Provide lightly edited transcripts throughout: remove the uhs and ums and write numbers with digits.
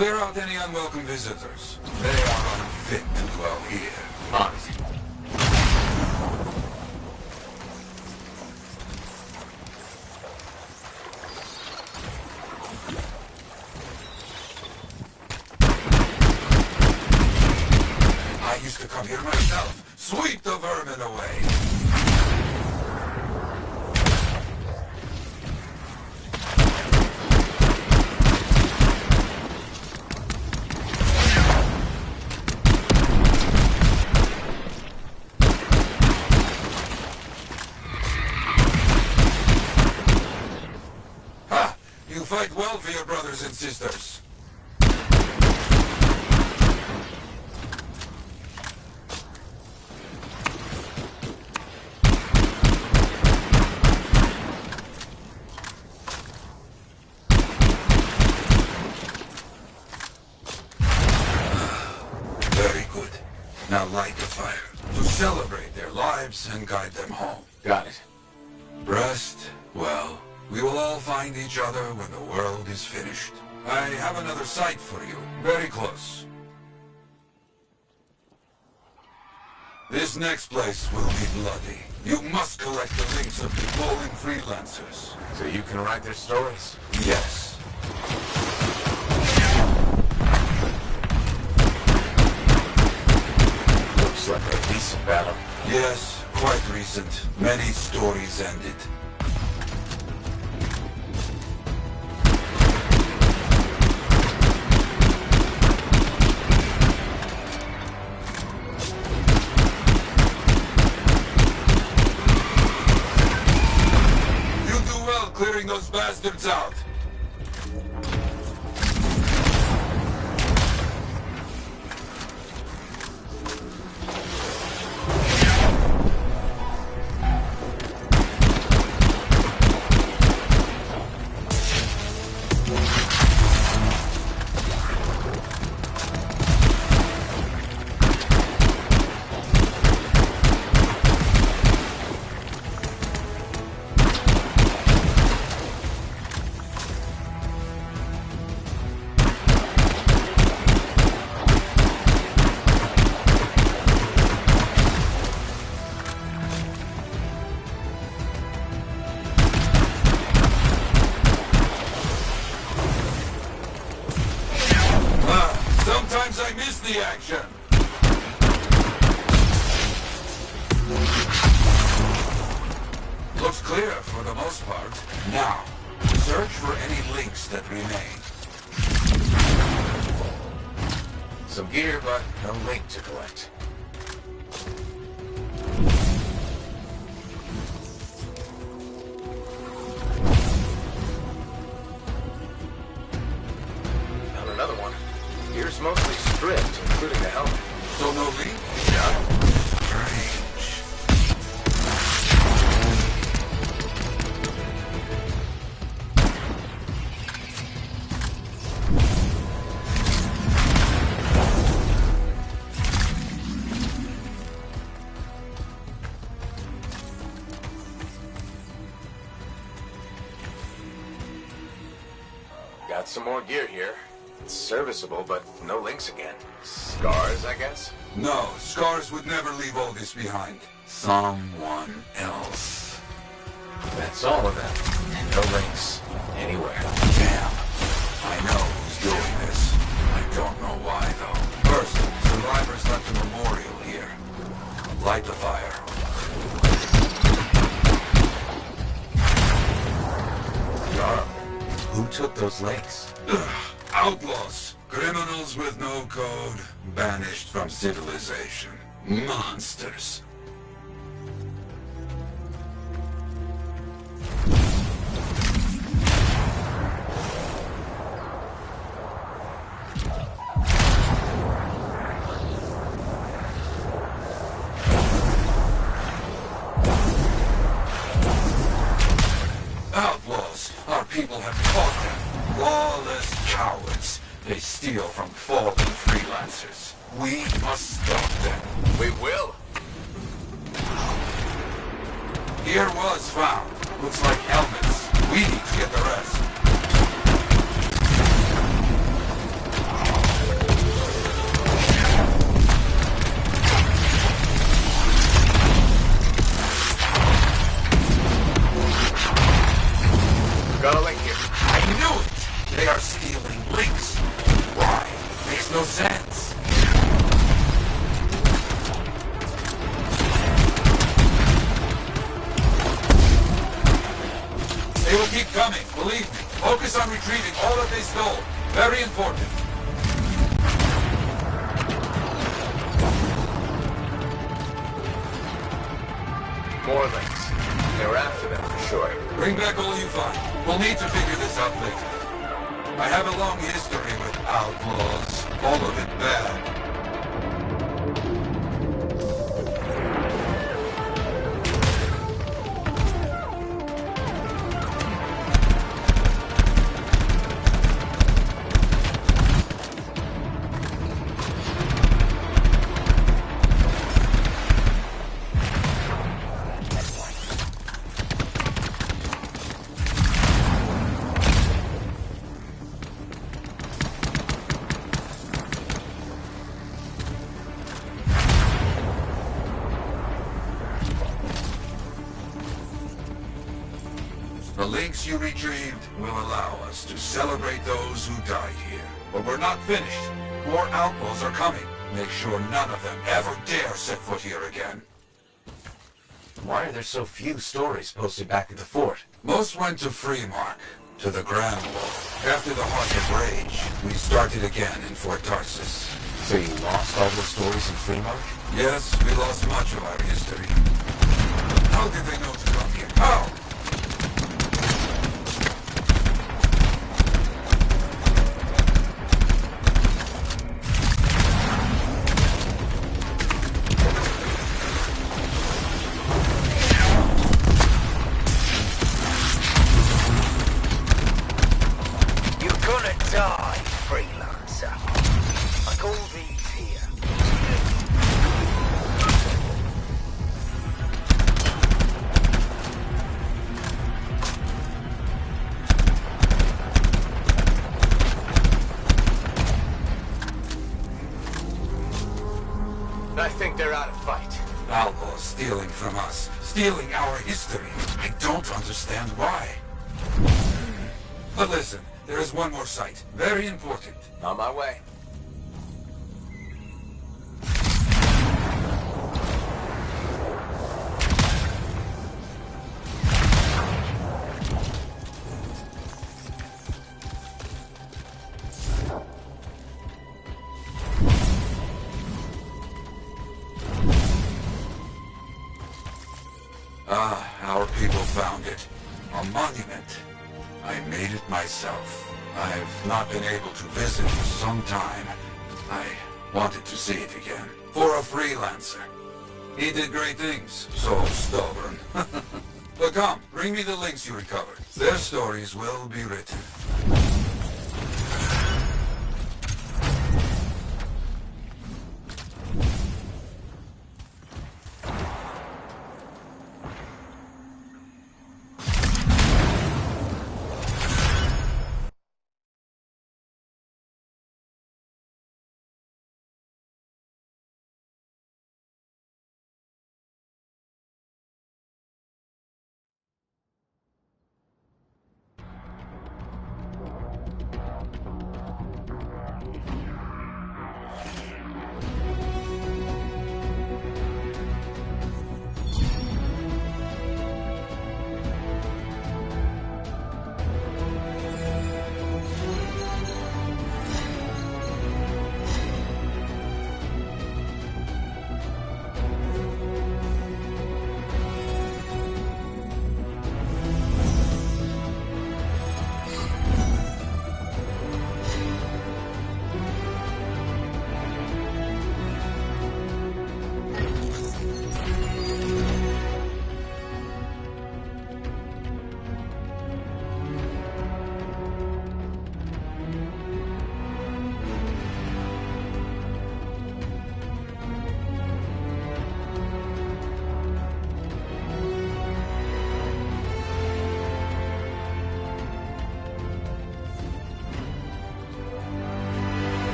Clear out any unwelcome visitors. They are unfit to dwell here. Honest. I used to come here myself. Sweep the vermin away. Ha! You fight well for your brothers and sisters. Very good. Now light the fire to celebrate their lives and guide them home. Got it. Rest, well, we will all find each other when the world is finished. I have another site for you, very close. This next place will be bloody. You must collect the links of the fallen freelancers. So you can write their stories? Yes. Looks like a decent battle. Yes, quite recent. Many stories ended. You do well clearing those bastards out. Sometimes I miss the action. Looks clear for the most part. Now, search for any links that remain. Some gear, but no link to collect. Found another one. Gear's mostly stripped, including the helmet. So no link? Yeah. Strange. Got some more gear here. It's serviceable, but no links again. Scars, I guess? No, Scars would never leave all this behind. Someone else. That's all of them. And no links. Anywhere. Damn. I know who's doing this. I don't know why, though. First, survivors left a memorial here. Light the fire. Jarl, who took those links? Outlaws. Criminals with no code. Banished from civilization. Monsters. Outlaws. Our people have caught them. Lawless cowards. They steal from fallen freelancers. We must stop them. We will. Gear was found. Looks like helmets. We need to get the rest. Got a link here. I knew it! They are stealing links. Why? Makes no sense. They will keep coming, believe me. Focus on retrieving all that they stole. Very important. More links. They were after them for sure. Bring back all you find. We'll need to figure this out later. I have a long history with outlaws. All of it bad. The links you retrieved will allow us to celebrate those who died here. But we're not finished. More outlaws are coming. Make sure none of them ever dare set foot here again. Why are there so few stories posted back at the fort? Most went to Freemark, to the Grand Wall. After the Heart of Rage, we started again in Fort Tarsus. So you lost all those stories in Fremont? Yes, we lost much of our history. How did they know to come here? How? Die, freelancer. Like all these here. I think they're out of fight. Outlaws stealing from us, stealing our history. I don't understand why. But listen, there is one more site. Very important. On my way. Ah, our people found it. A monument. I made it myself. I've not been able to visit for some time. I wanted to see it again. For a freelancer. He did great things. So stubborn. But come, bring me the links you recovered. Their stories will be written.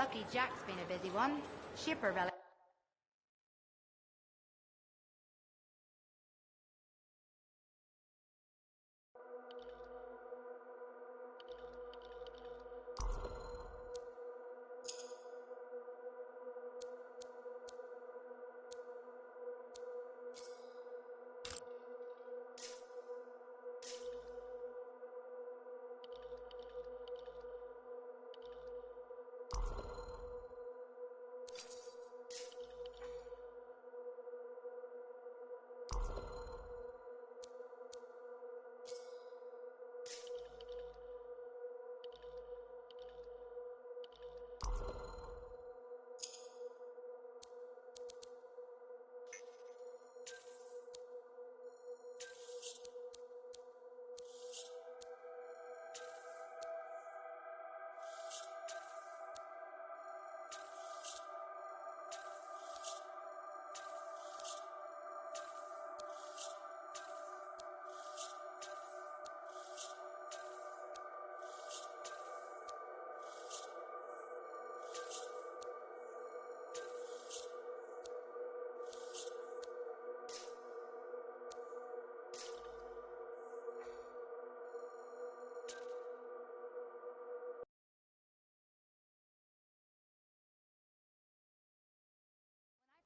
Lucky Jack's been a busy one. Shipper relic.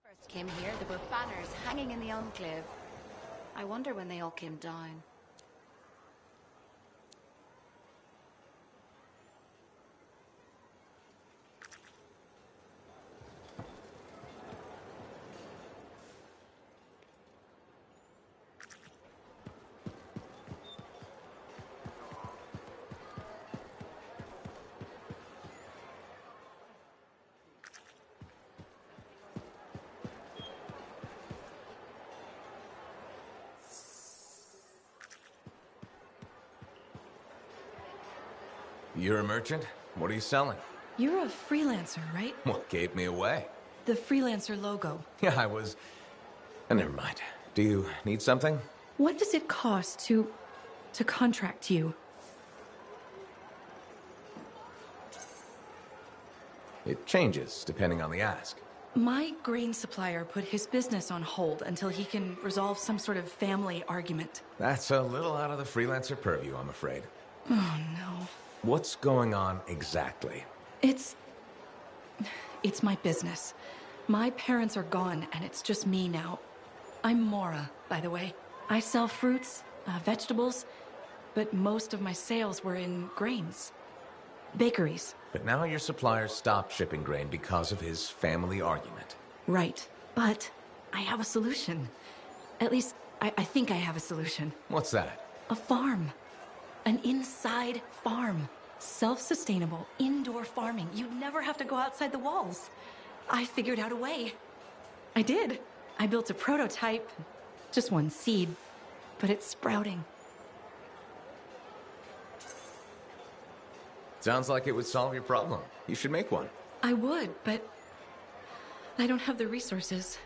First came here, there were banners hanging in the enclave. I wonder when they all came down. You're a merchant? What are you selling? You're a freelancer, right? What gave me away? The freelancer logo. Yeah, I was... never mind. Do you need something? What does it cost to contract you? It changes depending on the ask. My grain supplier put his business on hold until he can resolve some sort of family argument. That's a little out of the freelancer purview, I'm afraid. Oh, no. What's going on exactly? It's my business. My parents are gone, and it's just me now. I'm Mora, by the way. I sell fruits, vegetables, but most of my sales were in grains. Bakeries. But now your supplier stopped shipping grain because of his family argument. Right. But I have a solution. At least, I think I have a solution. What's that? A farm. An inside farm. Self-sustainable, indoor farming. You'd never have to go outside the walls. I figured out a way. I did. I built a prototype. Just one seed. But it's sprouting. Sounds like it would solve your problem. You should make one. I would, but I don't have the resources.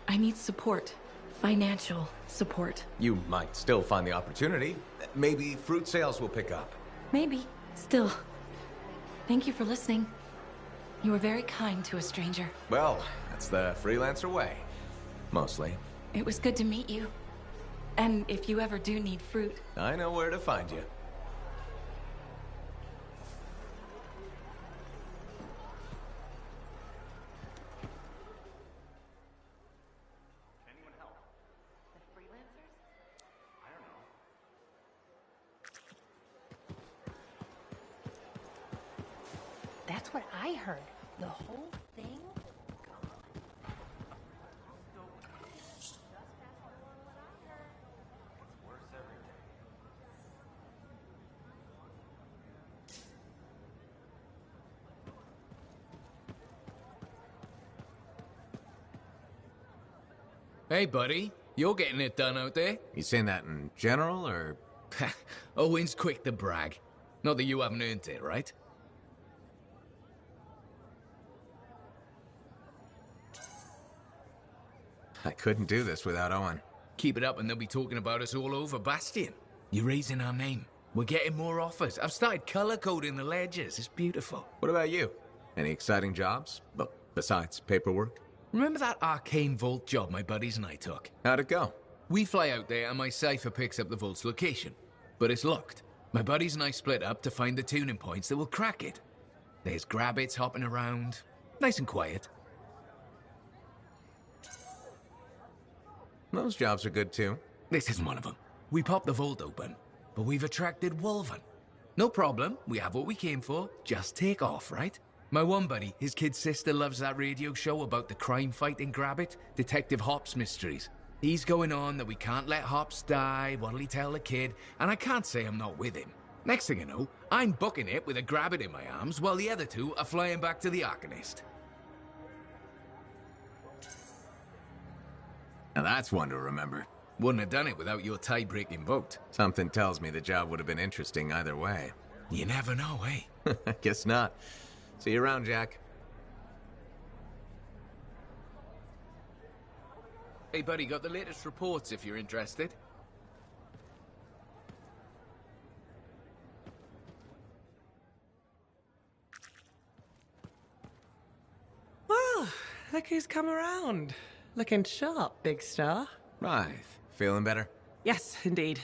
I need support. Financial support. You might still find the opportunity. Maybe fruit sales will pick up. Maybe. Still. Thank you for listening. You were very kind to a stranger. Well, that's the freelancer way. Mostly. It was good to meet you. And if you ever do need fruit... I know where to find you. That's what I heard. The whole thing? Hey, buddy. You're getting it done out there? You saying that in general, or...? Owen's quick to brag. Not that you haven't earned it, right? I couldn't do this without Owen. Keep it up and they'll be talking about us all over Bastion. You're raising our name. We're getting more offers. I've started color coding the ledgers. It's beautiful. What about you? Any exciting jobs? Well, besides paperwork? Remember that arcane vault job my buddies and I took? How'd it go? We fly out there and my cipher picks up the vault's location. But it's locked. My buddies and I split up to find the tuning points that will crack it. There's grabbits hopping around. Nice and quiet. Those jobs are good too. This isn't one of them. We popped the vault open, but we've attracted Wolven. No problem, we have what we came for. Just take off, right? My one buddy, his kid's sister loves that radio show about the crime fight in Grabbit, Detective Hops Mysteries. He's going on that we can't let Hops die, what'll he tell the kid, and I can't say I'm not with him. Next thing you know, I'm booking it with a Grabbit in my arms while the other two are flying back to the Arcanist. Now that's one to remember. Wouldn't have done it without your tie-breaking vote. Something tells me the job would have been interesting either way. You never know, eh? Guess not. See you around, Jack. Hey buddy, got the latest reports if you're interested. Well, look who's come around. Looking sharp, big star. Right. Feeling better? Yes, indeed.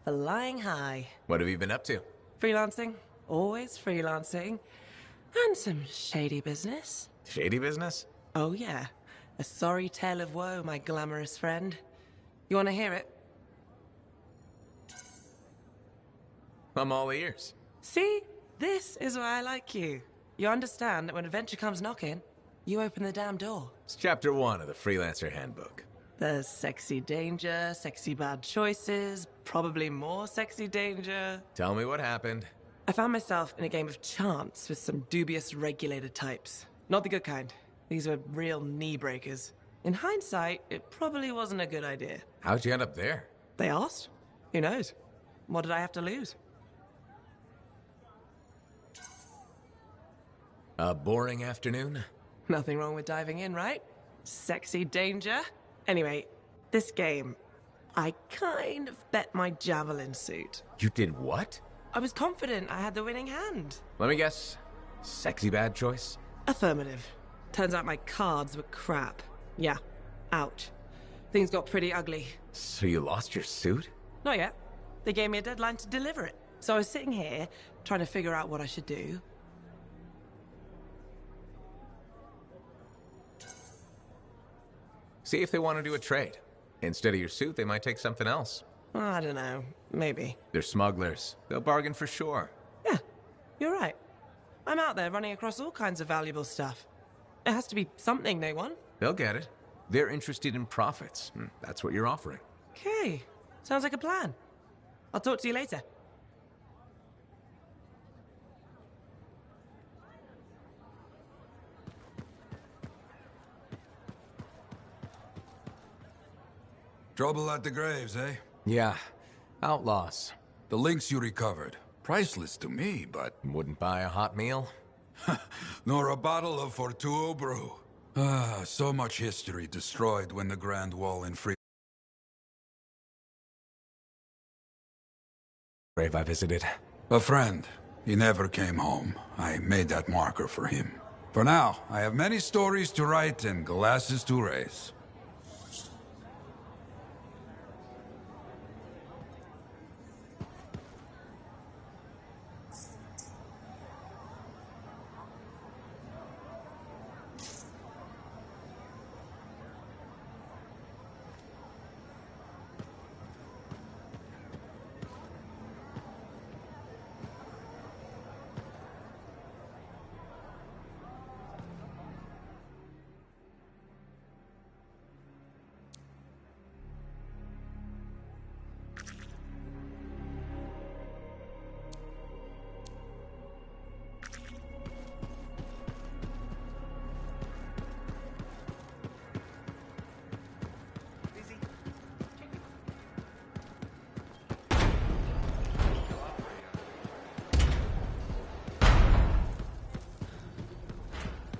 Flying high. What have you been up to? Freelancing. Always freelancing. And some shady business. Shady business? Oh yeah. A sorry tale of woe, my glamorous friend. You want to hear it? I'm all ears. See? This is why I like you. You understand that when adventure comes knocking, you open the damn door. It's chapter 1 of the Freelancer Handbook. There's sexy danger, sexy bad choices, probably more sexy danger. Tell me what happened. I found myself in a game of chance with some dubious regulated types. Not the good kind. These were real knee breakers. In hindsight, it probably wasn't a good idea. How'd you end up there? They asked. Who knows? What did I have to lose? A boring afternoon? Nothing wrong with diving in, right? Sexy danger. Anyway, this game, I kind of bet my javelin suit. You did what? I was confident I had the winning hand. Let me guess. Sexy bad choice? Affirmative. Turns out my cards were crap. Yeah. Ouch. Things got pretty ugly. So you lost your suit? Not yet. They gave me a deadline to deliver it. So I was sitting here, trying to figure out what I should do. See if they want to do a trade. Instead of your suit, they might take something else. I don't know. Maybe. They're smugglers. They'll bargain for sure. Yeah, you're right. I'm out there running across all kinds of valuable stuff. It has to be something they want. They'll get it. They're interested in profits. That's what you're offering. Okay. Sounds like a plan. I'll talk to you later. Trouble at the graves, eh? Yeah. Outlaws. The links you recovered. Priceless to me, but... Wouldn't buy a hot meal? nor a bottle of Fortuo brew. Ah, so much history destroyed when the Grand Wall in Free... Grave I visited. A friend. He never came home. I made that marker for him. For now, I have many stories to write and glasses to raise.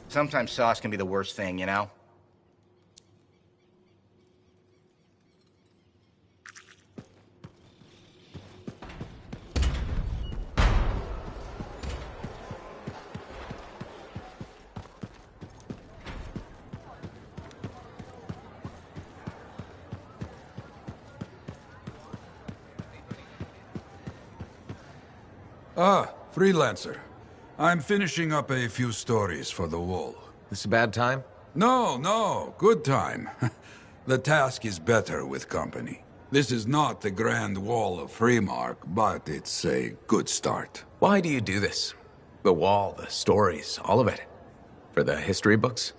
Sometimes sauce can be the worst thing, you know? Ah, freelancer. I'm finishing up a few stories for the wall. This a bad time? No, good time. The task is better with company. This is not the Grand Wall of Freemark, but it's a good start. Why do you do this? The wall, the stories, all of it. For the history books?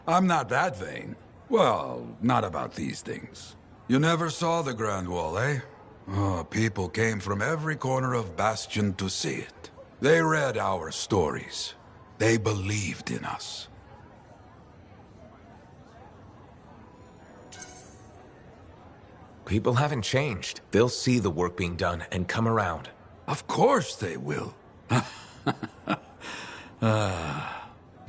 I'm not that vain. Well, not about these things. You never saw the Grand Wall, eh? Oh, people came from every corner of Bastion to see it. They read our stories. They believed in us. People haven't changed. They'll see the work being done and come around. Of course they will.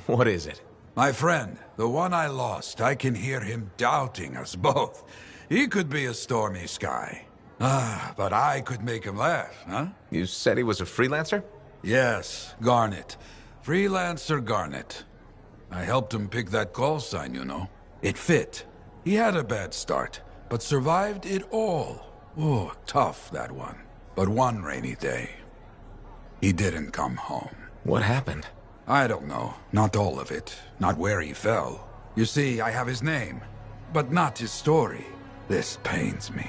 What is it? My friend, the one I lost, I can hear him doubting us both. He could be a stormy sky. But I could make him laugh, huh? You said he was a freelancer? Yes, Garnet. Freelancer Garnet. I helped him pick that call sign, you know. It fit. He had a bad start, but survived it all. Oh, tough, that one. But one rainy day, he didn't come home. What happened? I don't know. Not all of it. Not where he fell. You see, I have his name, but not his story. This pains me.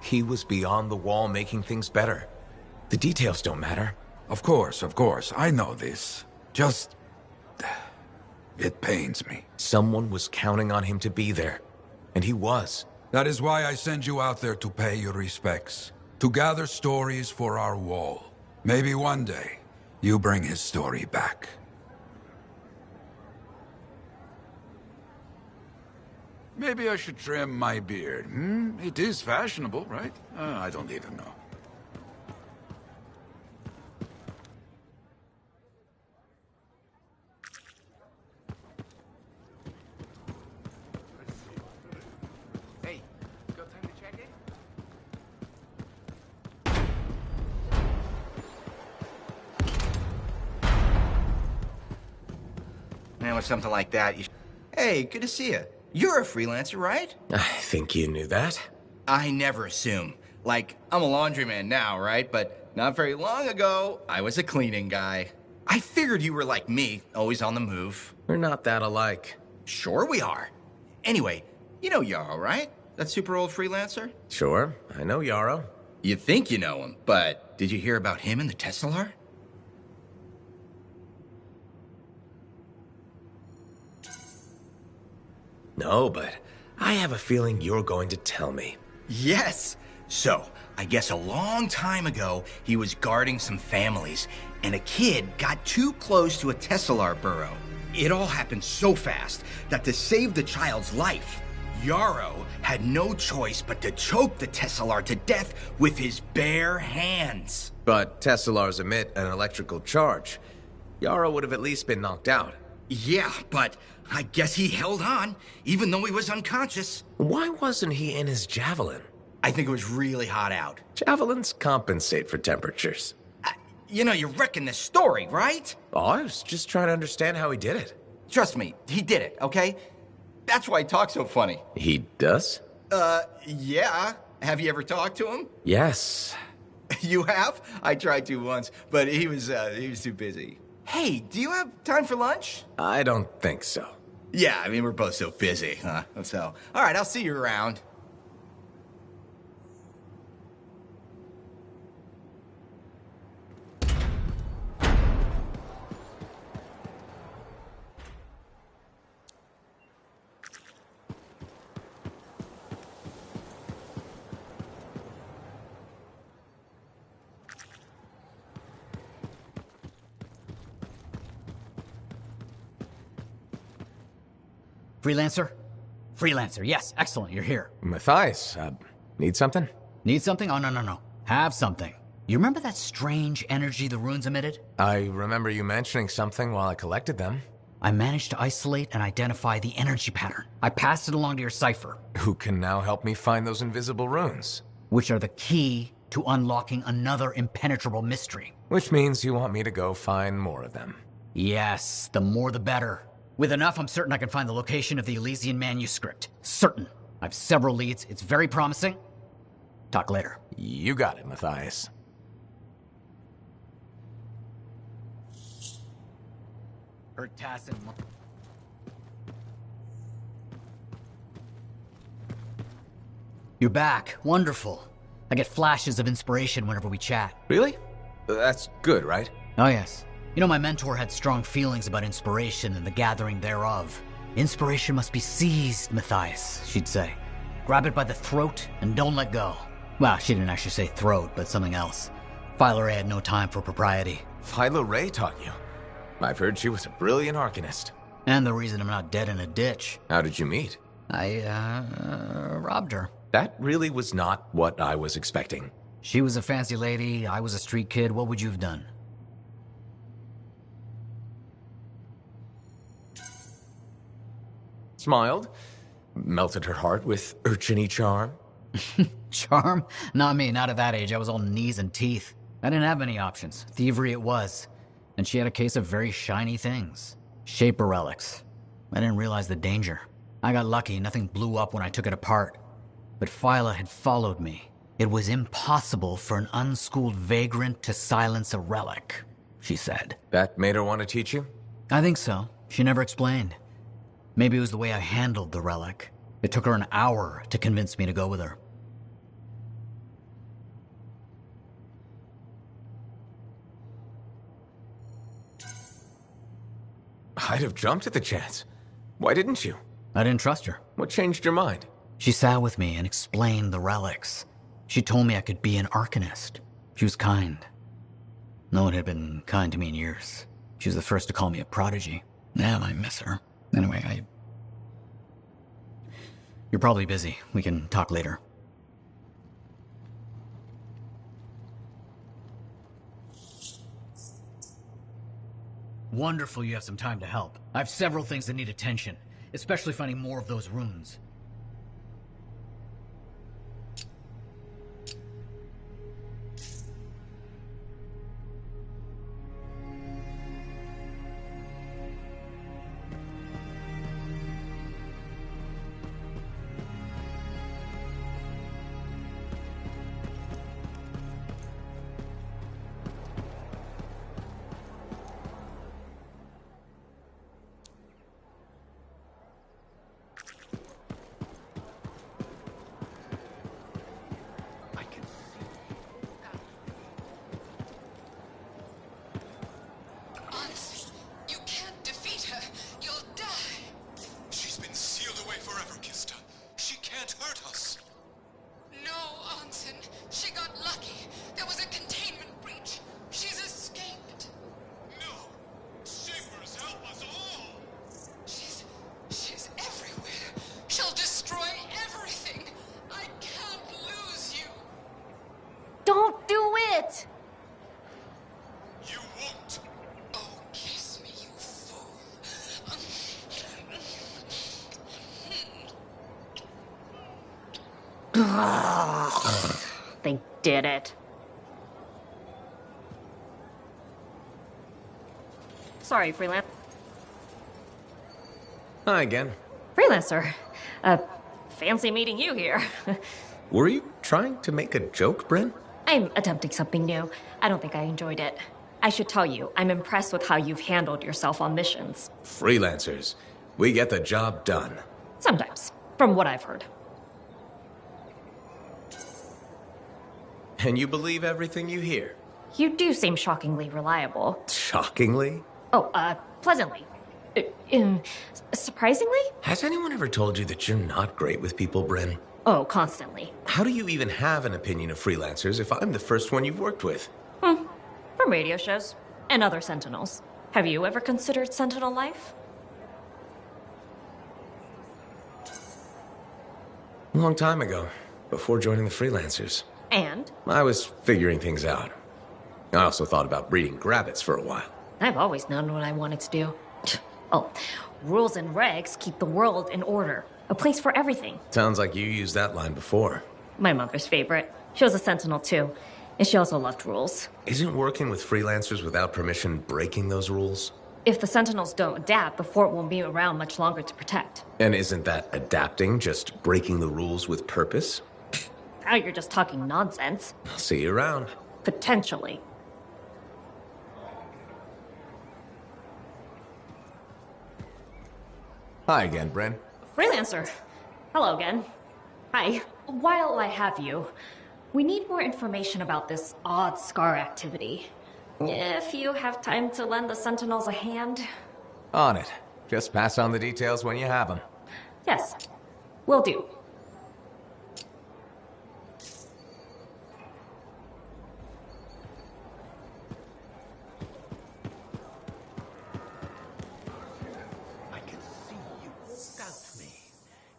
He was beyond the wall making things better. The details don't matter. Of course. I know this. Just... it pains me. Someone was counting on him to be there. And he was. That is why I send you out there to pay your respects. To gather stories for our wall. Maybe one day, you bring his story back. Maybe I should trim my beard, It is fashionable, right? I don't even know. Hey, got time to check in? Man, with something like that, you... Hey, good to see you. You're a freelancer, right? I think you knew that. I never assume. Like, I'm a laundryman now, right? But not very long ago, I was a cleaning guy. I figured you were like me, always on the move. We're not that alike. Sure we are. Anyway, you know Yarrow, right? That super old freelancer? Sure, I know Yarrow. You think you know him, but did you hear about him and the Teslar? No, but I have a feeling you're going to tell me. Yes. So, I guess a long time ago, he was guarding some families, and a kid got too close to a Teslar burrow. It all happened so fast that to save the child's life, Yarrow had no choice but to choke the Teslar to death with his bare hands. But Teslars emit an electrical charge. Yarrow would have at least been knocked out. Yeah, but I guess he held on, even though he was unconscious. Why wasn't he in his javelin? I think it was really hot out. Javelins compensate for temperatures. You know, you reckon this story, right? Oh, I was just trying to understand how he did it. Trust me, he did it, okay? That's why he talks so funny. He does? Yeah. Have you ever talked to him? Yes. You have? I tried to once, but he was too busy. Hey, do you have time for lunch? I don't think so. Yeah, I mean, we're both so busy, huh? So, all right, I'll see you around. Freelancer? Freelancer, yes, excellent, you're here. Matthias, need something? Need something? Oh, no. Have something. You remember that strange energy the runes emitted? I remember you mentioning something while I collected them. I managed to isolate and identify the energy pattern. I passed it along to your cipher. Who can now help me find those invisible runes? Which are the key to unlocking another impenetrable mystery. Which means you want me to go find more of them. Yes, the more the better. With enough, I'm certain I can find the location of the Elysian manuscript. Certain. I have several leads. It's very promising. Talk later. You got it, Matthias. You're back. Wonderful. I get flashes of inspiration whenever we chat. Really? That's good, right? Oh, yes. You know, my mentor had strong feelings about inspiration and the gathering thereof. Inspiration must be seized, Matthias, she'd say. Grab it by the throat and don't let go. Well, she didn't actually say throat, but something else. Philo Ray had no time for propriety. Philo Ray taught you? I've heard she was a brilliant arcanist. And the reason I'm not dead in a ditch. How did you meet? I, robbed her. That really was not what I was expecting. She was a fancy lady, I was a street kid. What would you have done? Smiled, melted her heart with urchin-y charm. Charm? Not me, not at that age. I was all knees and teeth. I didn't have many options. Thievery it was. And she had a case of very shiny things. Shaper relics. I didn't realize the danger. I got lucky, nothing blew up when I took it apart. But Phyla had followed me. It was impossible for an unschooled vagrant to silence a relic, she said. That made her want to teach you? I think so. She never explained. Maybe it was the way I handled the relic. It took her an hour to convince me to go with her. I'd have jumped at the chance. Why didn't you? I didn't trust her. What changed your mind? She sat with me and explained the relics. She told me I could be an arcanist. She was kind. No one had been kind to me in years. She was the first to call me a prodigy. Man, I miss her. Anyway, You're probably busy. We can talk later. Wonderful you have some time to help. I have several things that need attention, especially finding more of those runes. They did it. Sorry, freelance. Hi again. Freelancer. Fancy meeting you here. Were you trying to make a joke, Bryn? I'm attempting something new. I don't think I enjoyed it. I should tell you, I'm impressed with how you've handled yourself on missions. Freelancers. We get the job done. Sometimes, from what I've heard. And you believe everything you hear? You do seem shockingly reliable. Shockingly? Oh, pleasantly. Surprisingly? Has anyone ever told you that you're not great with people, Bryn? Oh, constantly. How do you even have an opinion of freelancers if I'm the first one you've worked with? From radio shows and other Sentinels. Have you ever considered Sentinel life? A long time ago, before joining the freelancers. And? I was figuring things out. I also thought about breeding grabbits for a while. I've always known what I wanted to do. Oh, rules and regs keep the world in order. A place for everything. Sounds like you used that line before. My mother's favorite. She was a Sentinel too, and she also loved rules. Isn't working with freelancers without permission breaking those rules? If the Sentinels don't adapt, the fort won't be around much longer to protect. And isn't that adapting just breaking the rules with purpose? Now you're just talking nonsense. I'll see you around. Potentially. Hi again, Bryn. Freelancer. Hello again. Hi. While I have you, we need more information about this odd Scar activity. If you have time to lend the Sentinels a hand. On it. Just pass on the details when you have them. Yes, will do. I can see you scout me,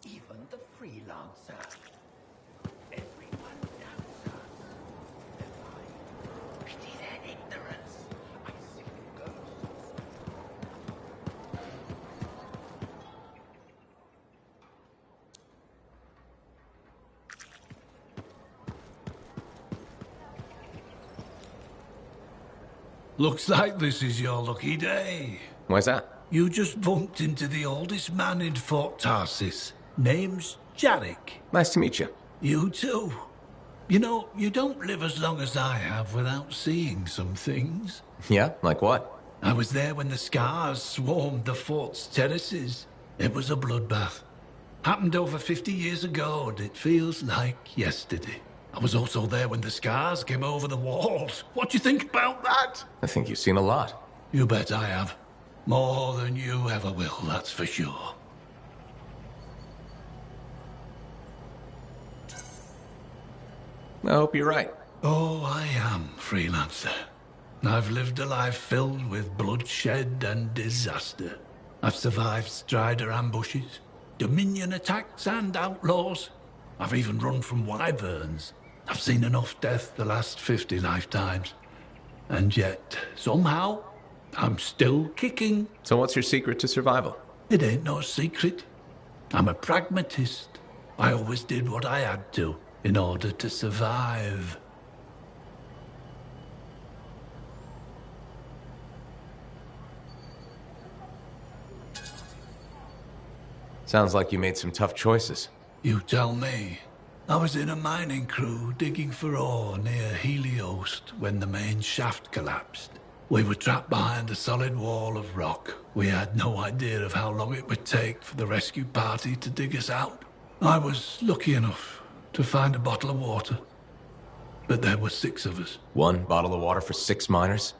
even the freelancer. Everyone doubts us. I pity their ignorance. I see ghosts. Looks like this is your lucky day. Why's that? You just bumped into the oldest man in Fort Tarsis. Name's Jarek. Nice to meet you. You too. You know, you don't live as long as I have without seeing some things. Yeah? Like what? I was there when the scars swarmed the fort's terraces. It was a bloodbath. Happened over 50 years ago, and it feels like yesterday. I was also there when the scars came over the walls. What do you think about that? I think you've seen a lot. You bet I have. More than you ever will, that's for sure. I hope you're right. Oh, I am, Freelancer. I've lived a life filled with bloodshed and disaster. I've survived Strider ambushes, Dominion attacks and outlaws. I've even run from wyverns. I've seen enough death the last 50 lifetimes. And yet, somehow, I'm still kicking. So what's your secret to survival? It ain't no secret. I'm a pragmatist. I always did what I had to in order to survive. Sounds like you made some tough choices. You tell me. I was in a mining crew digging for ore near Heliost when the main shaft collapsed. We were trapped behind a solid wall of rock. We had no idea of how long it would take for the rescue party to dig us out. I was lucky enough to find a bottle of water. But there were 6 of us. 1 bottle of water for 6 miners?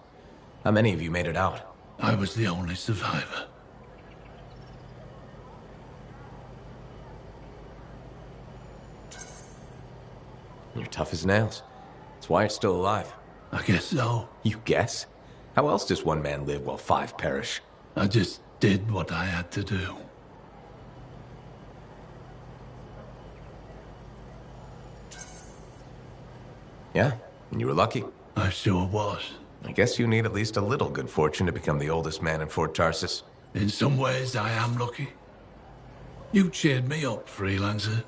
How many of you made it out? I was the only survivor. You're tough as nails. That's why you're still alive. I guess so. You guess? How else does one man live while 5 perish? I just did what I had to do. Yeah, and you were lucky. I sure was. I guess you need at least a little good fortune to become the oldest man in Fort Tarsis. In some ways, I am lucky. You cheered me up, Freelancer.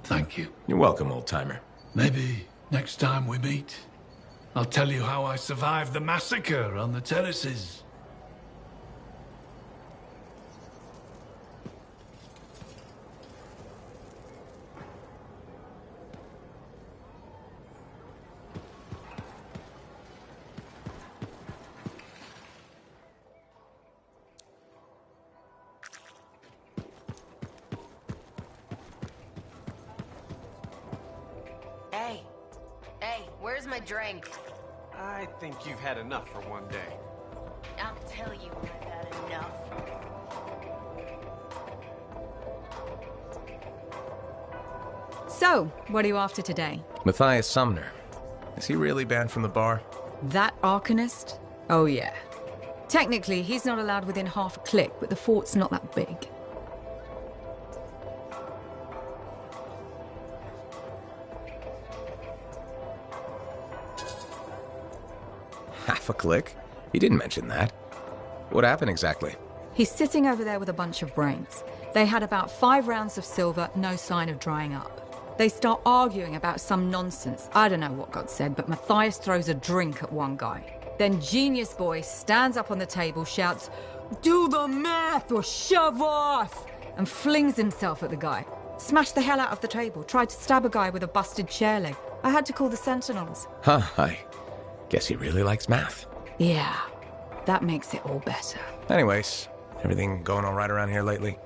Thank you. You're welcome, old-timer. Maybe next time we meet, I'll tell you how I survived the massacre on the terraces. Hey, where's my drink? I think you've had enough for one day. I'll tell you when I've had enough. So, what are you after today? Matthias Sumner. Is he really banned from the bar? That Arcanist? Oh yeah. Technically, he's not allowed within half a click, but the fort's not that big. Half a click? He didn't mention that. What happened exactly? He's sitting over there with a bunch of brains. They had about 5 rounds of silver, no sign of drying up. They start arguing about some nonsense. I don't know what got said, but Matthias throws a drink at one guy. Then Genius Boy stands up on the table, shouts, "Do the math or shove off!" and flings himself at the guy. Smashed the hell out of the table, tried to stab a guy with a busted chair leg. I had to call the Sentinels. Huh, I guess he really likes math. Yeah, that makes it all better. Anyways, everything going all right around here lately?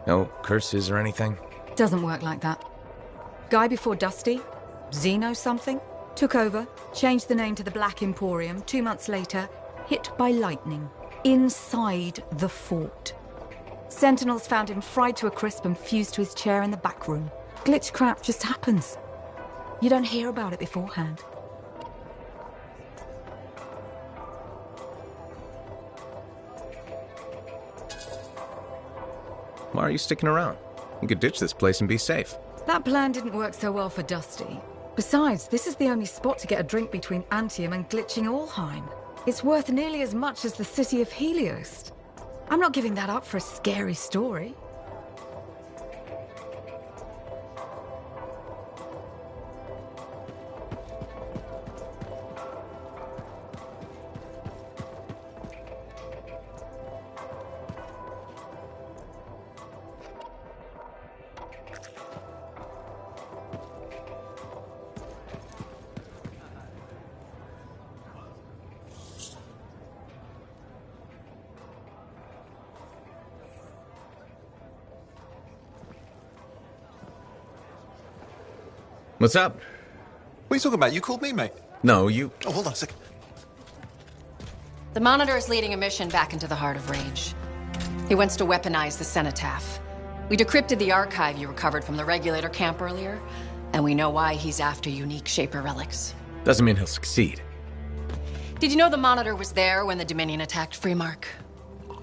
No curses or anything? Doesn't work like that. Guy before Dusty, Xeno something, took over, changed the name to the Black Emporium. 2 months later, hit by lightning, inside the fort. Sentinels found him fried to a crisp and fused to his chair in the back room. Glitch crap just happens. You don't hear about it beforehand. Why are you sticking around? You could ditch this place and be safe. That plan didn't work so well for Dusty. Besides, this is the only spot to get a drink between Anthem and glitching Allheim. It's worth nearly as much as the city of Helios. I'm not giving that up for a scary story. What's up? What are you talking about? You called me, mate. No, you... Oh, hold on a second. The Monitor is leading a mission back into the Heart of Rage. He wants to weaponize the Cenotaph. We decrypted the archive you recovered from the Regulator camp earlier, and we know why he's after unique Shaper relics. Doesn't mean he'll succeed. Did you know the Monitor was there when the Dominion attacked Freemark?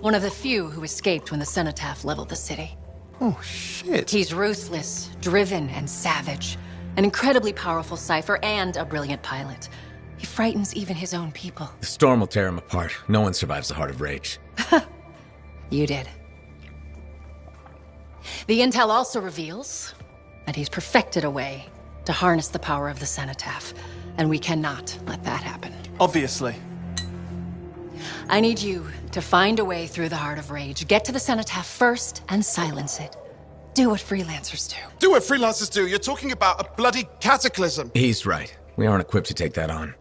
One of the few who escaped when the Cenotaph leveled the city. Oh, shit. He's ruthless, driven, and savage. An incredibly powerful cipher and a brilliant pilot. He frightens even his own people. The storm will tear him apart. No one survives the Heart of Rage. You did. The intel also reveals that he's perfected a way to harness the power of the Cenotaph, and we cannot let that happen. Obviously. I need you to find a way through the Heart of Rage, get to the Cenotaph first, and silence it. Do what freelancers do. Do what freelancers do? You're talking about a bloody cataclysm. He's right. We aren't equipped to take that on.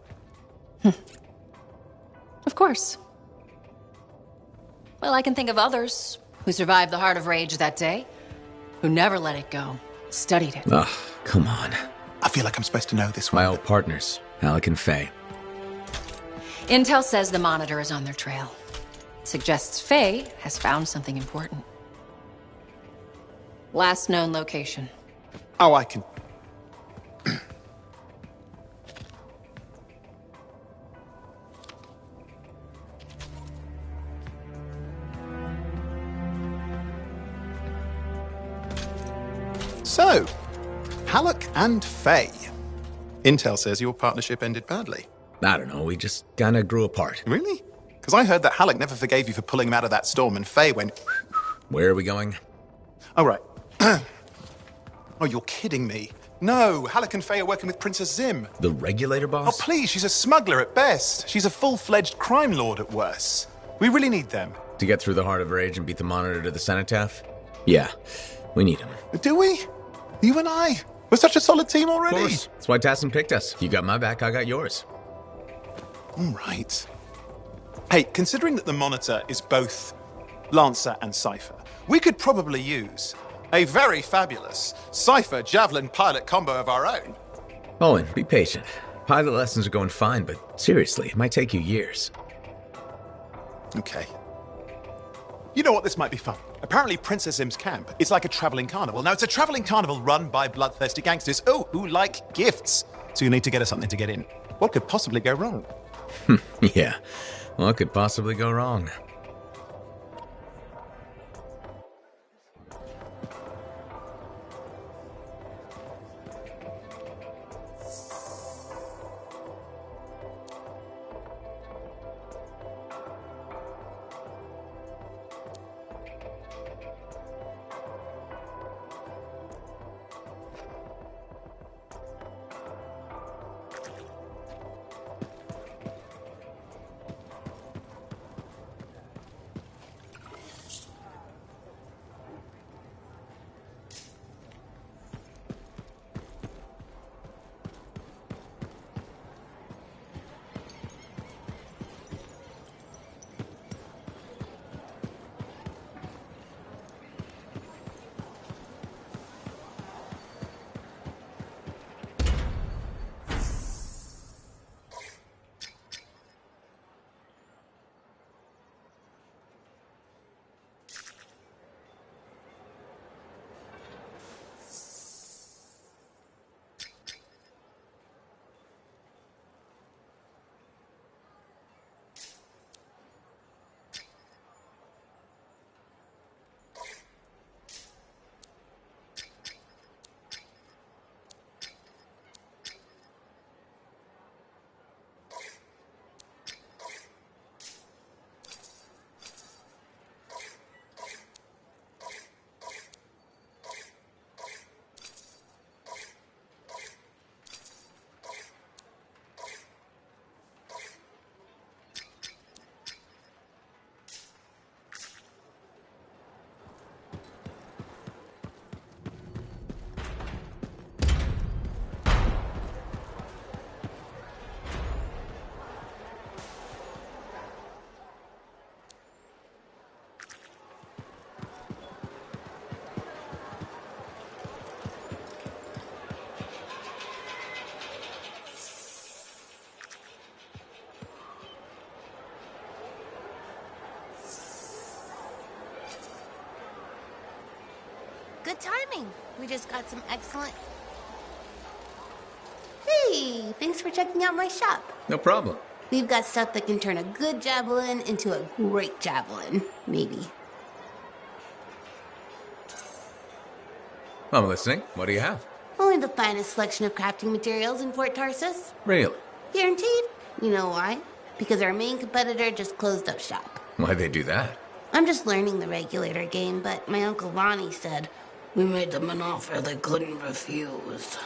Of course. Well, I can think of others who survived the Heart of Rage that day, who never let it go, studied it. Ugh, come on. I feel like I'm supposed to know this one. My old partners, Alec and Faye. Intel says the Monitor is on their trail. It suggests Faye has found something important. Last known location. Oh, I can... So, Halleck and Faye. Intel says your partnership ended badly. I don't know, we just kinda grew apart. Really? Because I heard that Halleck never forgave you for pulling him out of that storm, and Faye went... Where are we going? Oh, right. Oh, you're kidding me. No, Halleck and Faye are working with Princess Zim. The Regulator boss? Oh, please, she's a smuggler at best. She's a full-fledged crime lord at worst. We really need them. To get through the Heart of Rage and beat the Monitor to the Cenotaph? Yeah, we need him. Do we? You and I? We're such a solid team already. Of course. That's why Tassin picked us. You got my back, I got yours. All right. Hey, considering that the Monitor is both Lancer and Cypher, we could probably use a very fabulous Cypher Javelin pilot combo of our own. Owen, be patient. Pilot lessons are going fine, but seriously, it might take you years. Okay. You know what? This might be fun. Apparently, Princess Zim's camp is like a traveling carnival. Now, it's a traveling carnival run by bloodthirsty gangsters, who like gifts. So you need to get us something to get in. What could possibly go wrong? Yeah, what could possibly go wrong? good timing. We just got some excellent... Hey, thanks for checking out my shop. No problem. We've got stuff that can turn a good javelin into a great javelin, maybe. I'm listening. What do you have? Only the finest selection of crafting materials in Fort Tarsus. Really? Guaranteed. You know why? Because our main competitor just closed up shop. Why'd they do that? I'm just learning the regulator game, but my Uncle Ronnie said, we made them an offer they couldn't refuse.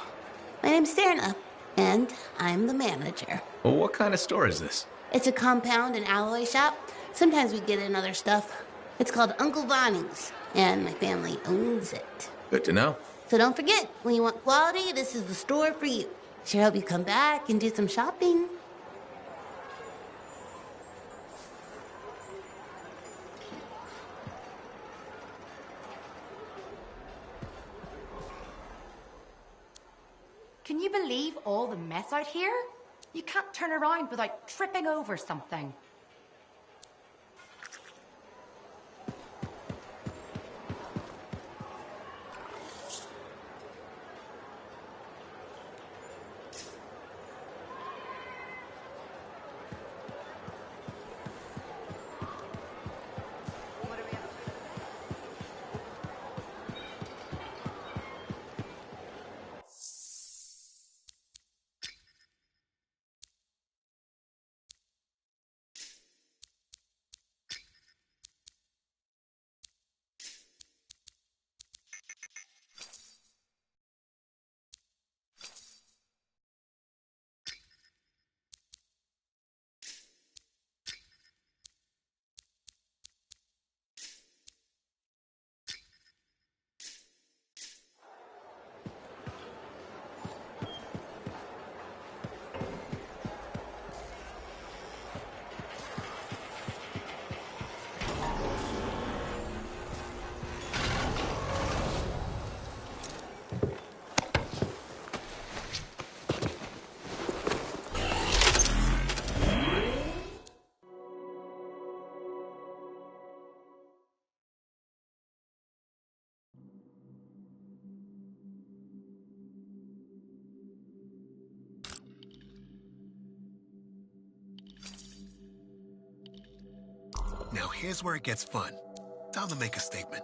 My name's Serna, and I'm the manager. Well, what kind of store is this? It's a compound and alloy shop. Sometimes we get in other stuff. It's called Uncle Ronnie's, and my family owns it. Good to know. So don't forget, when you want quality, this is the store for you. Sure hope you come back and do some shopping. Can you believe all the mess out here? You can't turn around without tripping over something. Now here's where it gets fun. Time to make a statement.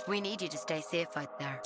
We need you to stay safe out there.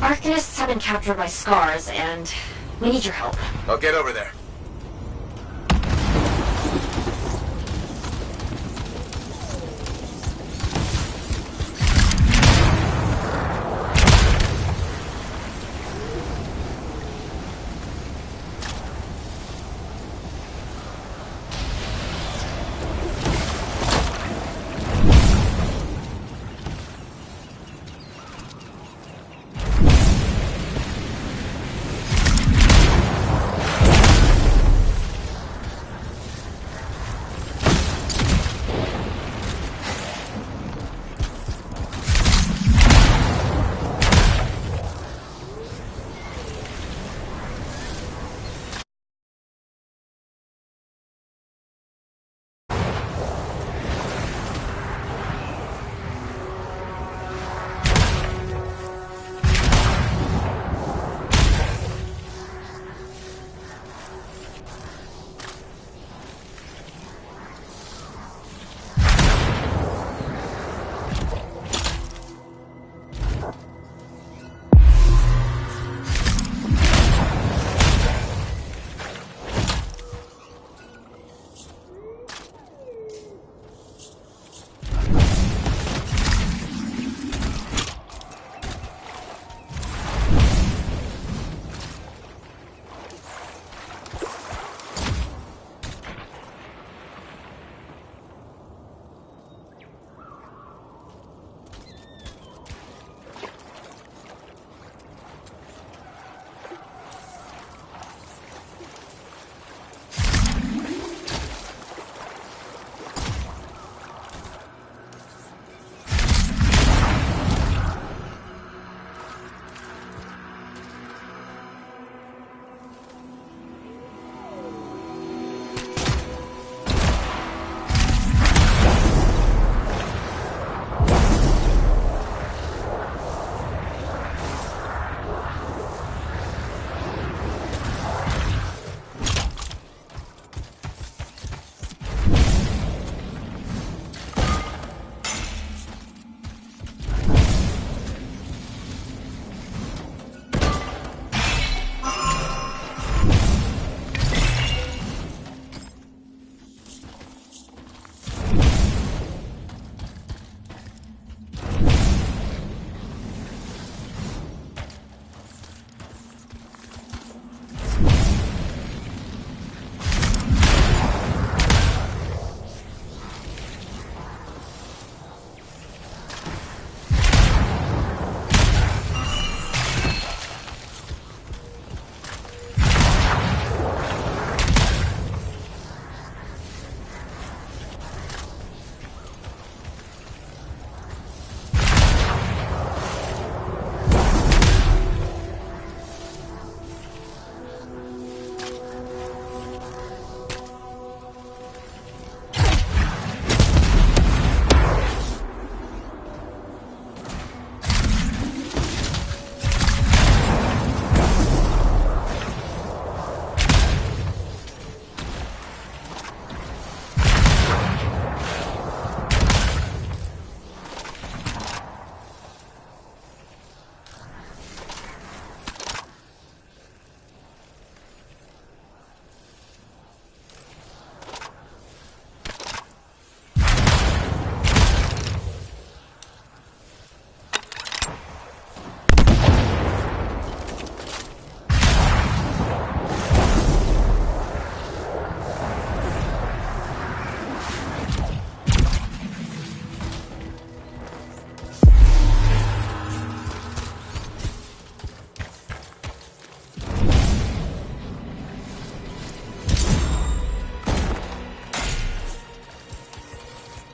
Arcanists have been captured by scars, and we need your help. I'll get over there.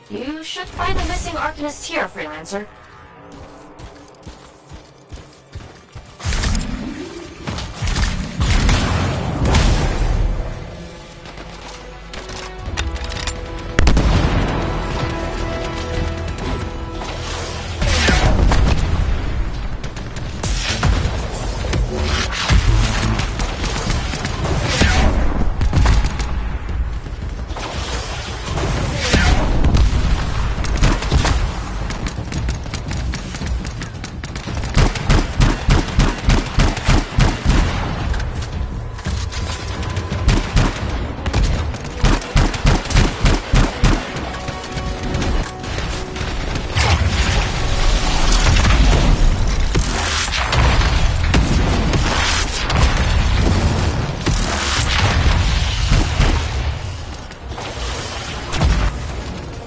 You should find the missing Arcanist here, Freelancer.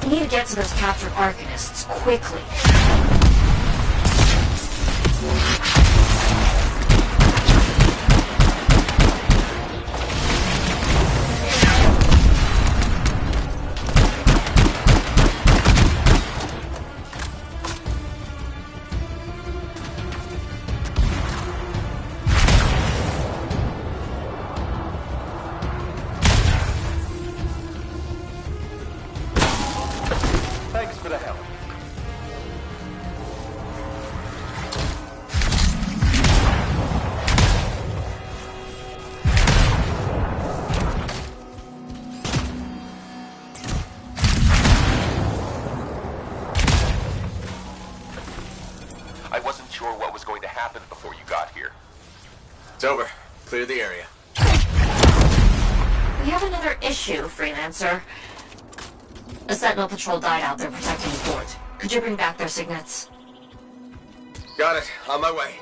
We need to get to those captured Arcanists quickly. Thanks for the help. I wasn't sure what was going to happen before you got here. It's over. Clear the area. We have another issue, Freelancer. A Sentinel patrol died out there protecting the fort. Could you bring back their signets? Got it. On my way.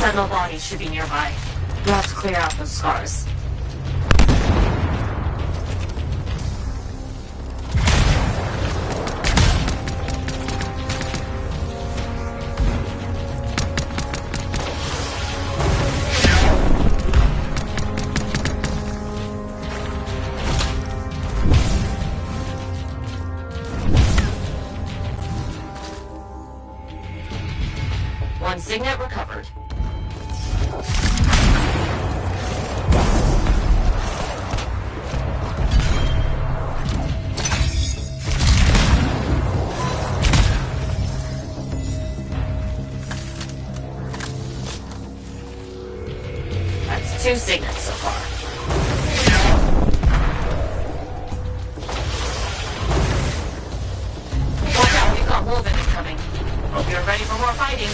Sentinel bodies should be nearby. We'll have to clear out those scars. One signet recovered. 2 signets so far. Watch out, we've got Wolven incoming. Hope you're ready for more fighting.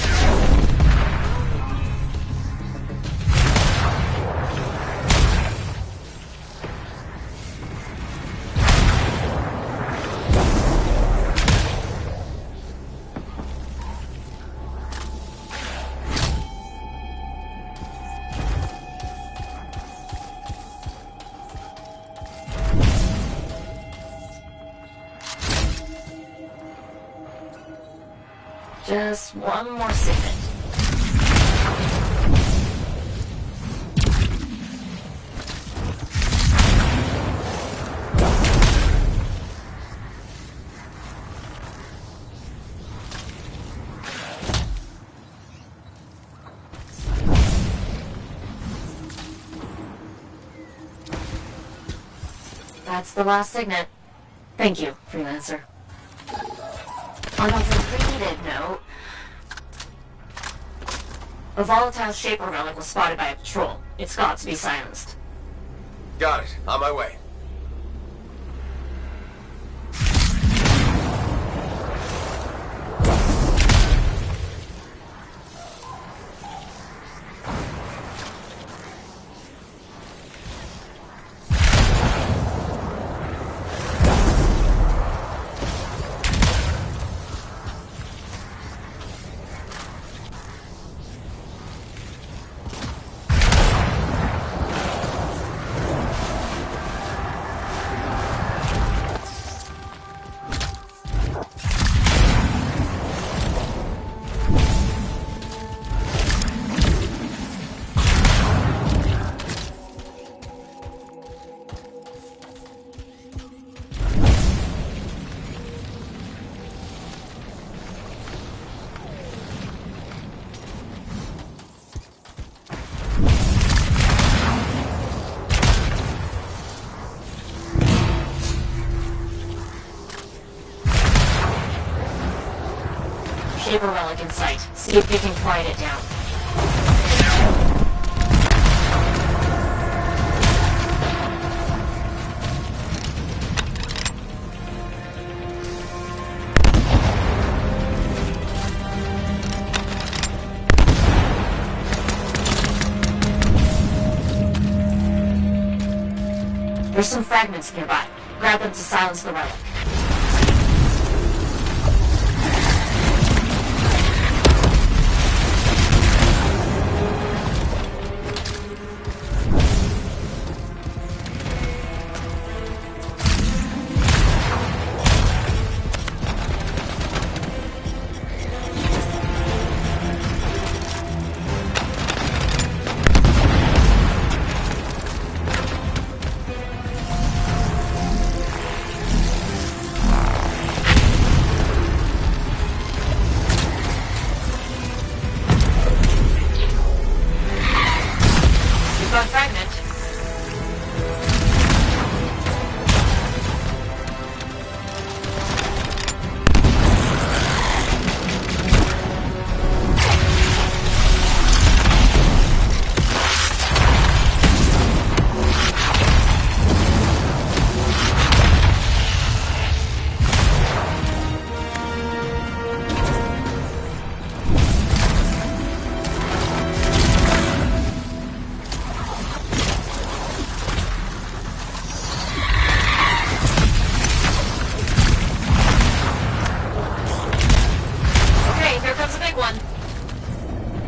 Just one more signet. That's the last signet. Thank you, Freelancer. On a related note, a volatile Shaper relic was spotted by a patrol. It's got to be silenced. Got it. On my way. Shaper relic in sight. See if you can quiet it down. There's some fragments nearby. Grab them to silence the relic.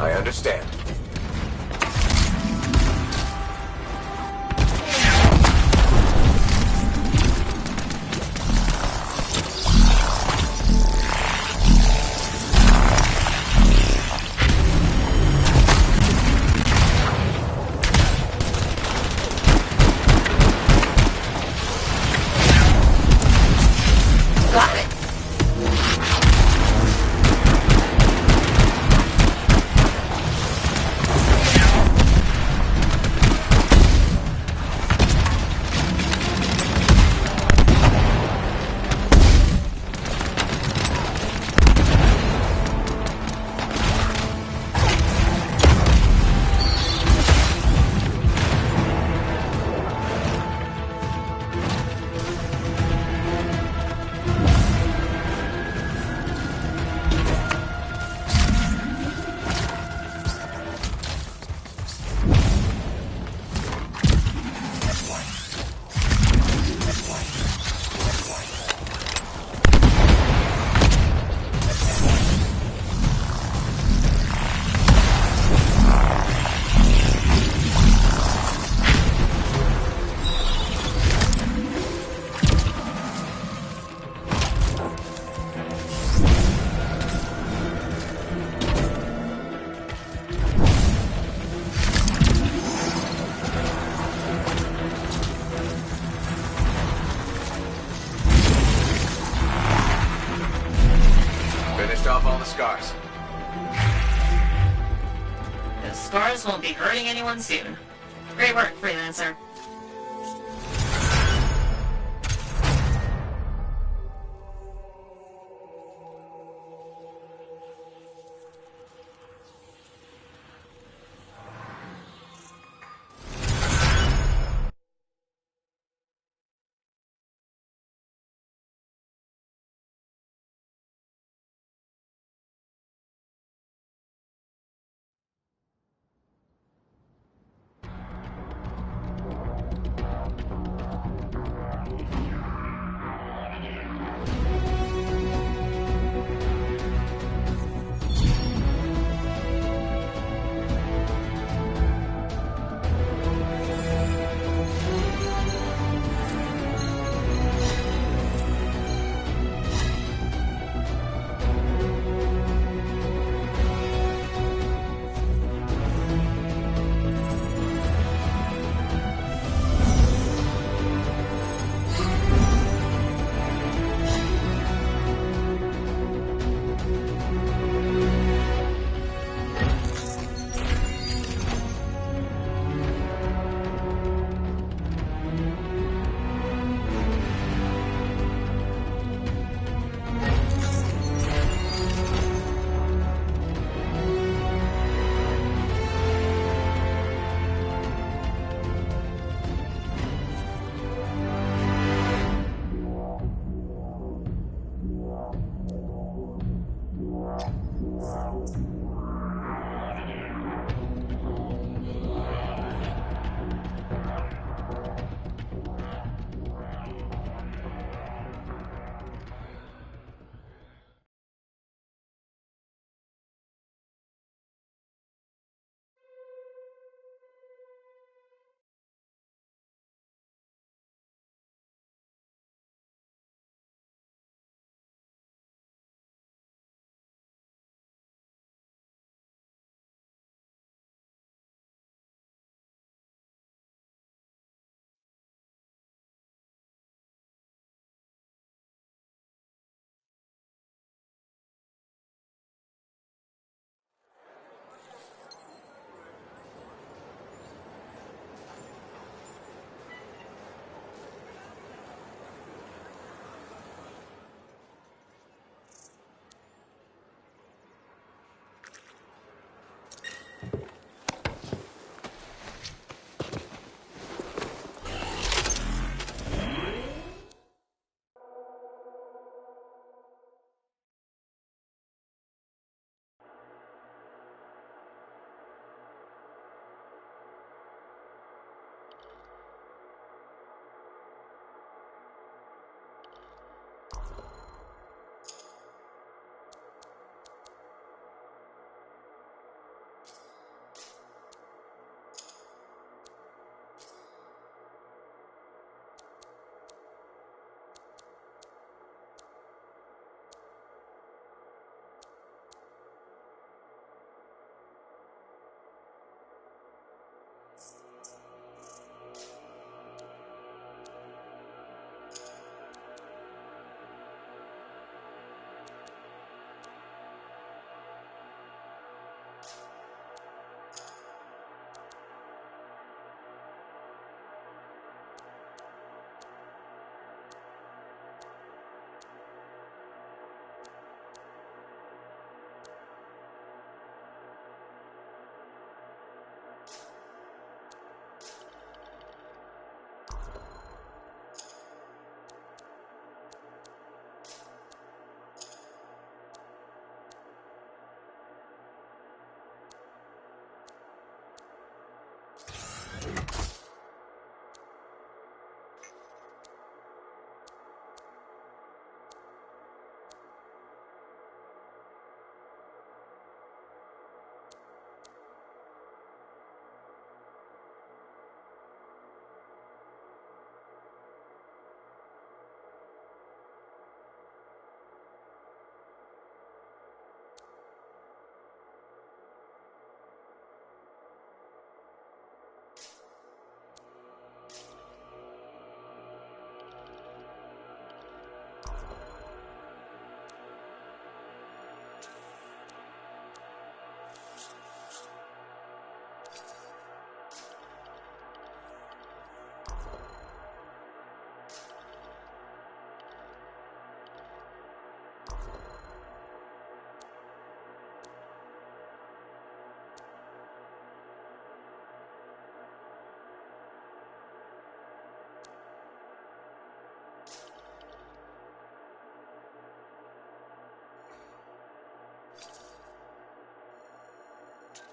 I understand. Got it. finished off all the scars. The scars won't be hurting anyone soon. Great work, Freelancer.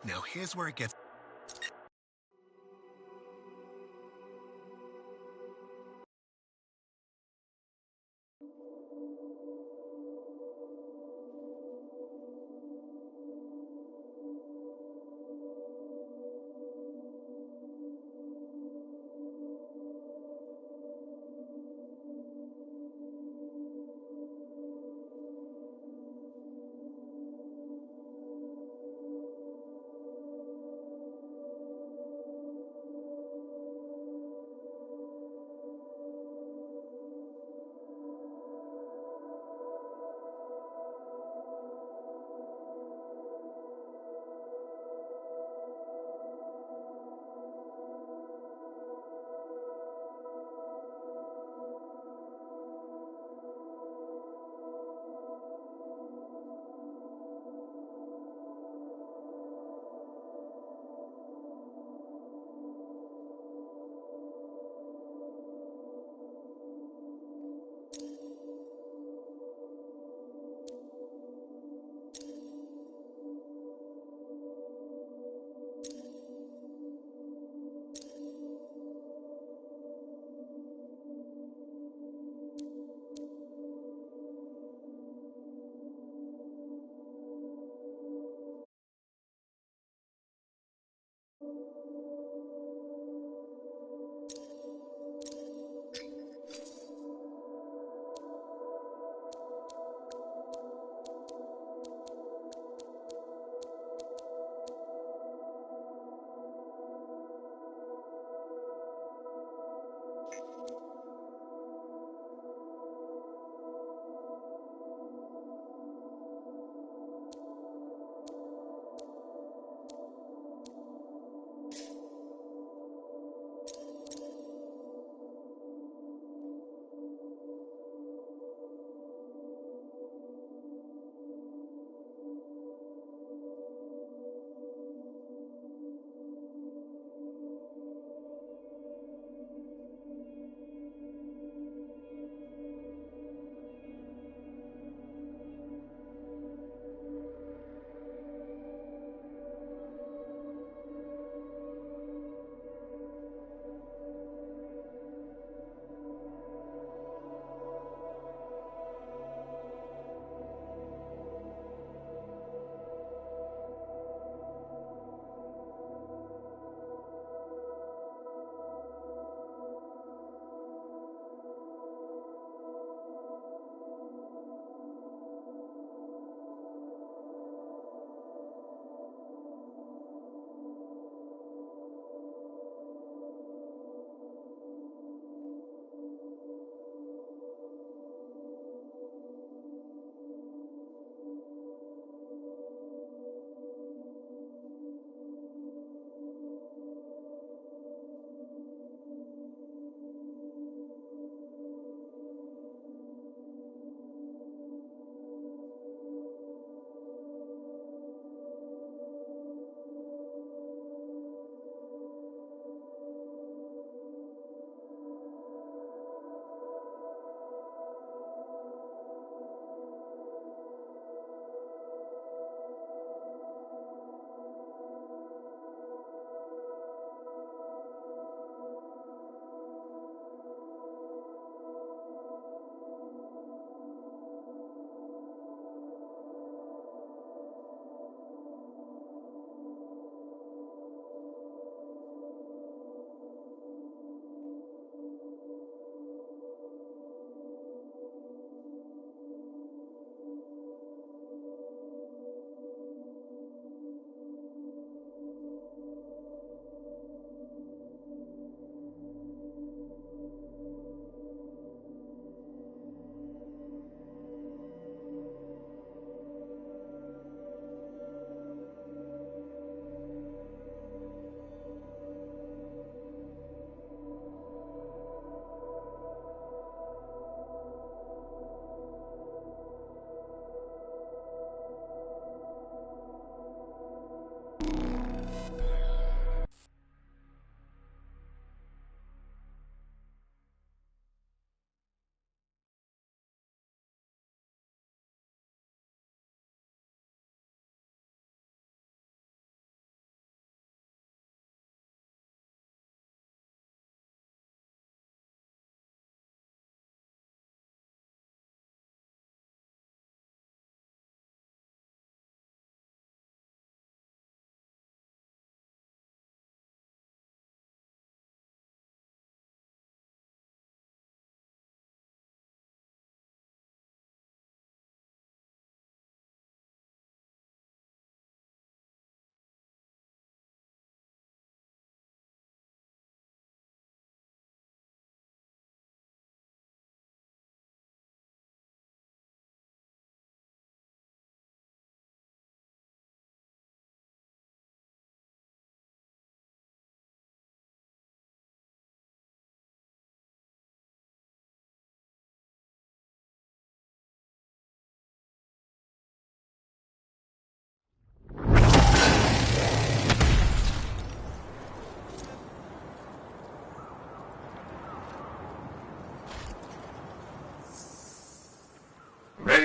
Now here's where it gets...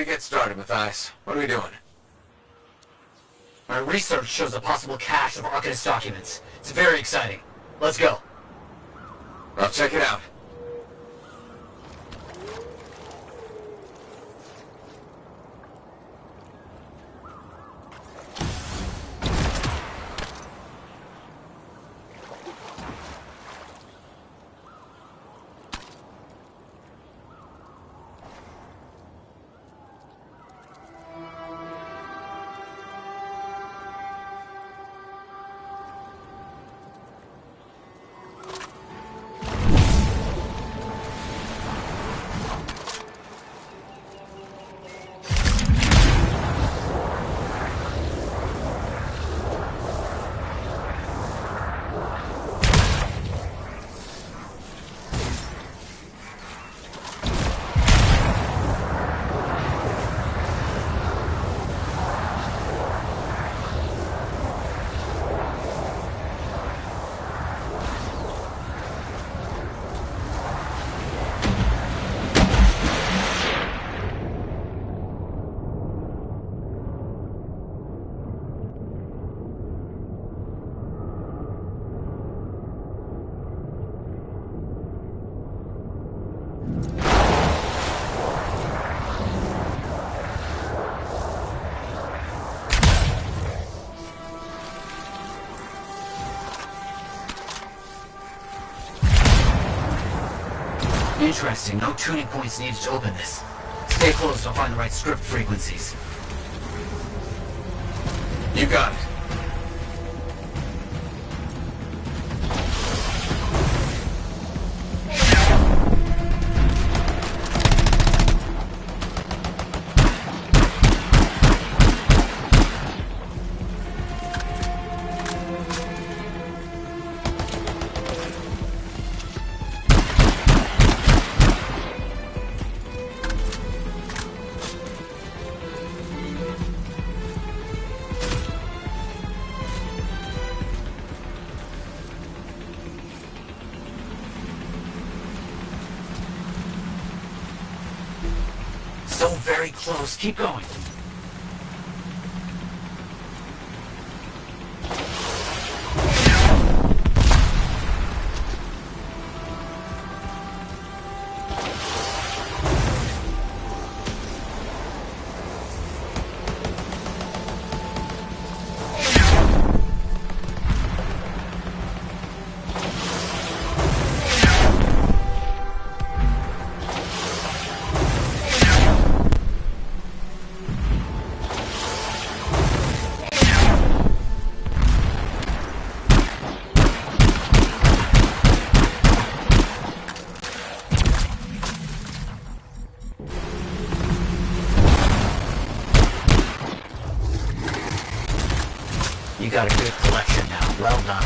to get started, Matthias. What are we doing? My research shows a possible cache of Arcanist documents. It's very exciting. Let's go. I'll check it out. Interesting. No tuning points needed to open this. Stay close, I'll find the right script frequencies. You got it. So very close. Keep going. You got a good collection now. Well done.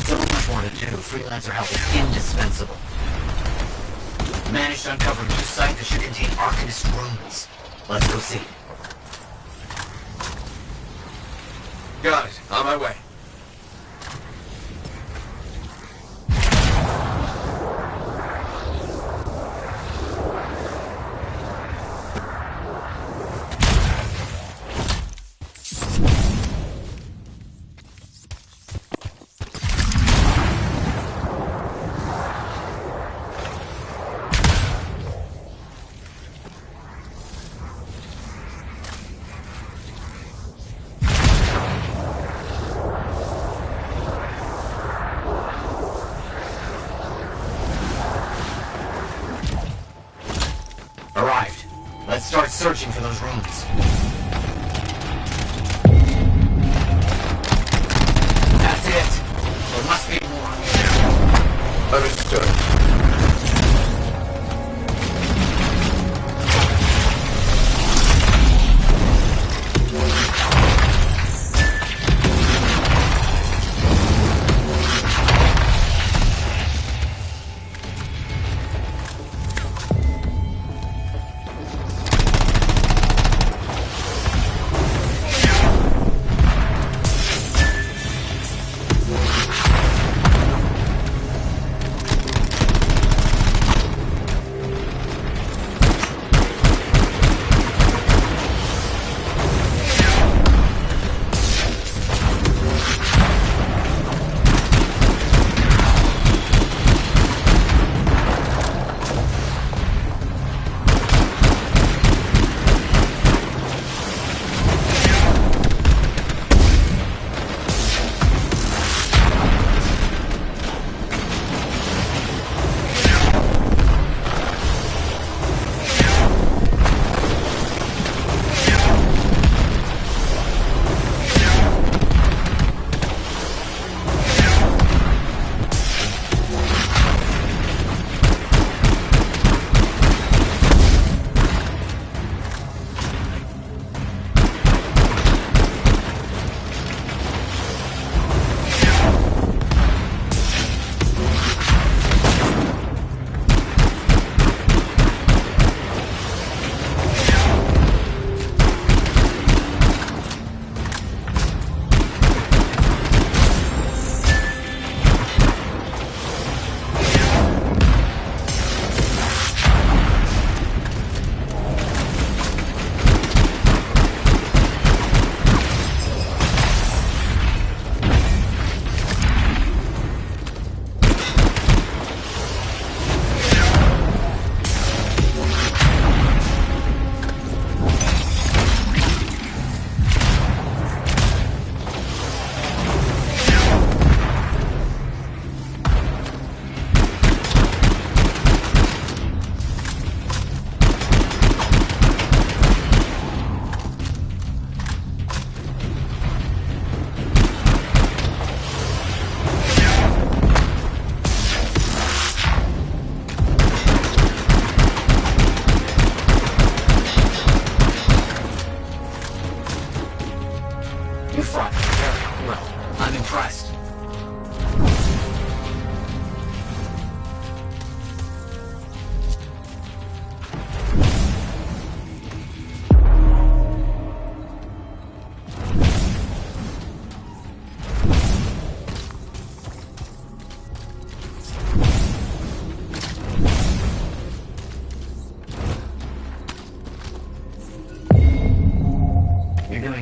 So much more to do. Freelancer help is indispensable. Managed to uncover a new site that should contain Arcanist runes. Let's go see. Got it. On my way. Arrived. Let's start searching for those runes. That's it. There must be more. Understood.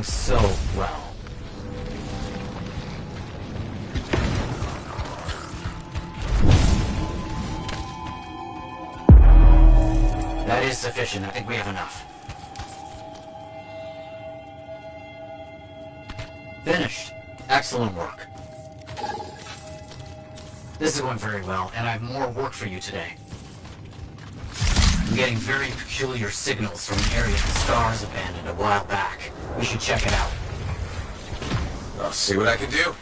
going so well. That is sufficient. I think we have enough. Finished. Excellent work. This is going very well, and I have more work for you today. I'm getting very peculiar signals from an area the Stars abandoned a while back. We should check it out. I'll see what I can do.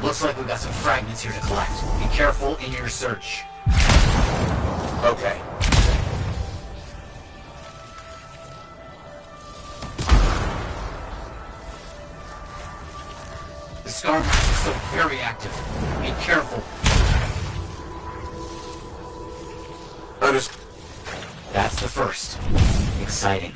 Looks like we've got some fragments here to collect. Be careful in your search. Okay. The scar marks are still very active. Be careful. That's the first. Exciting.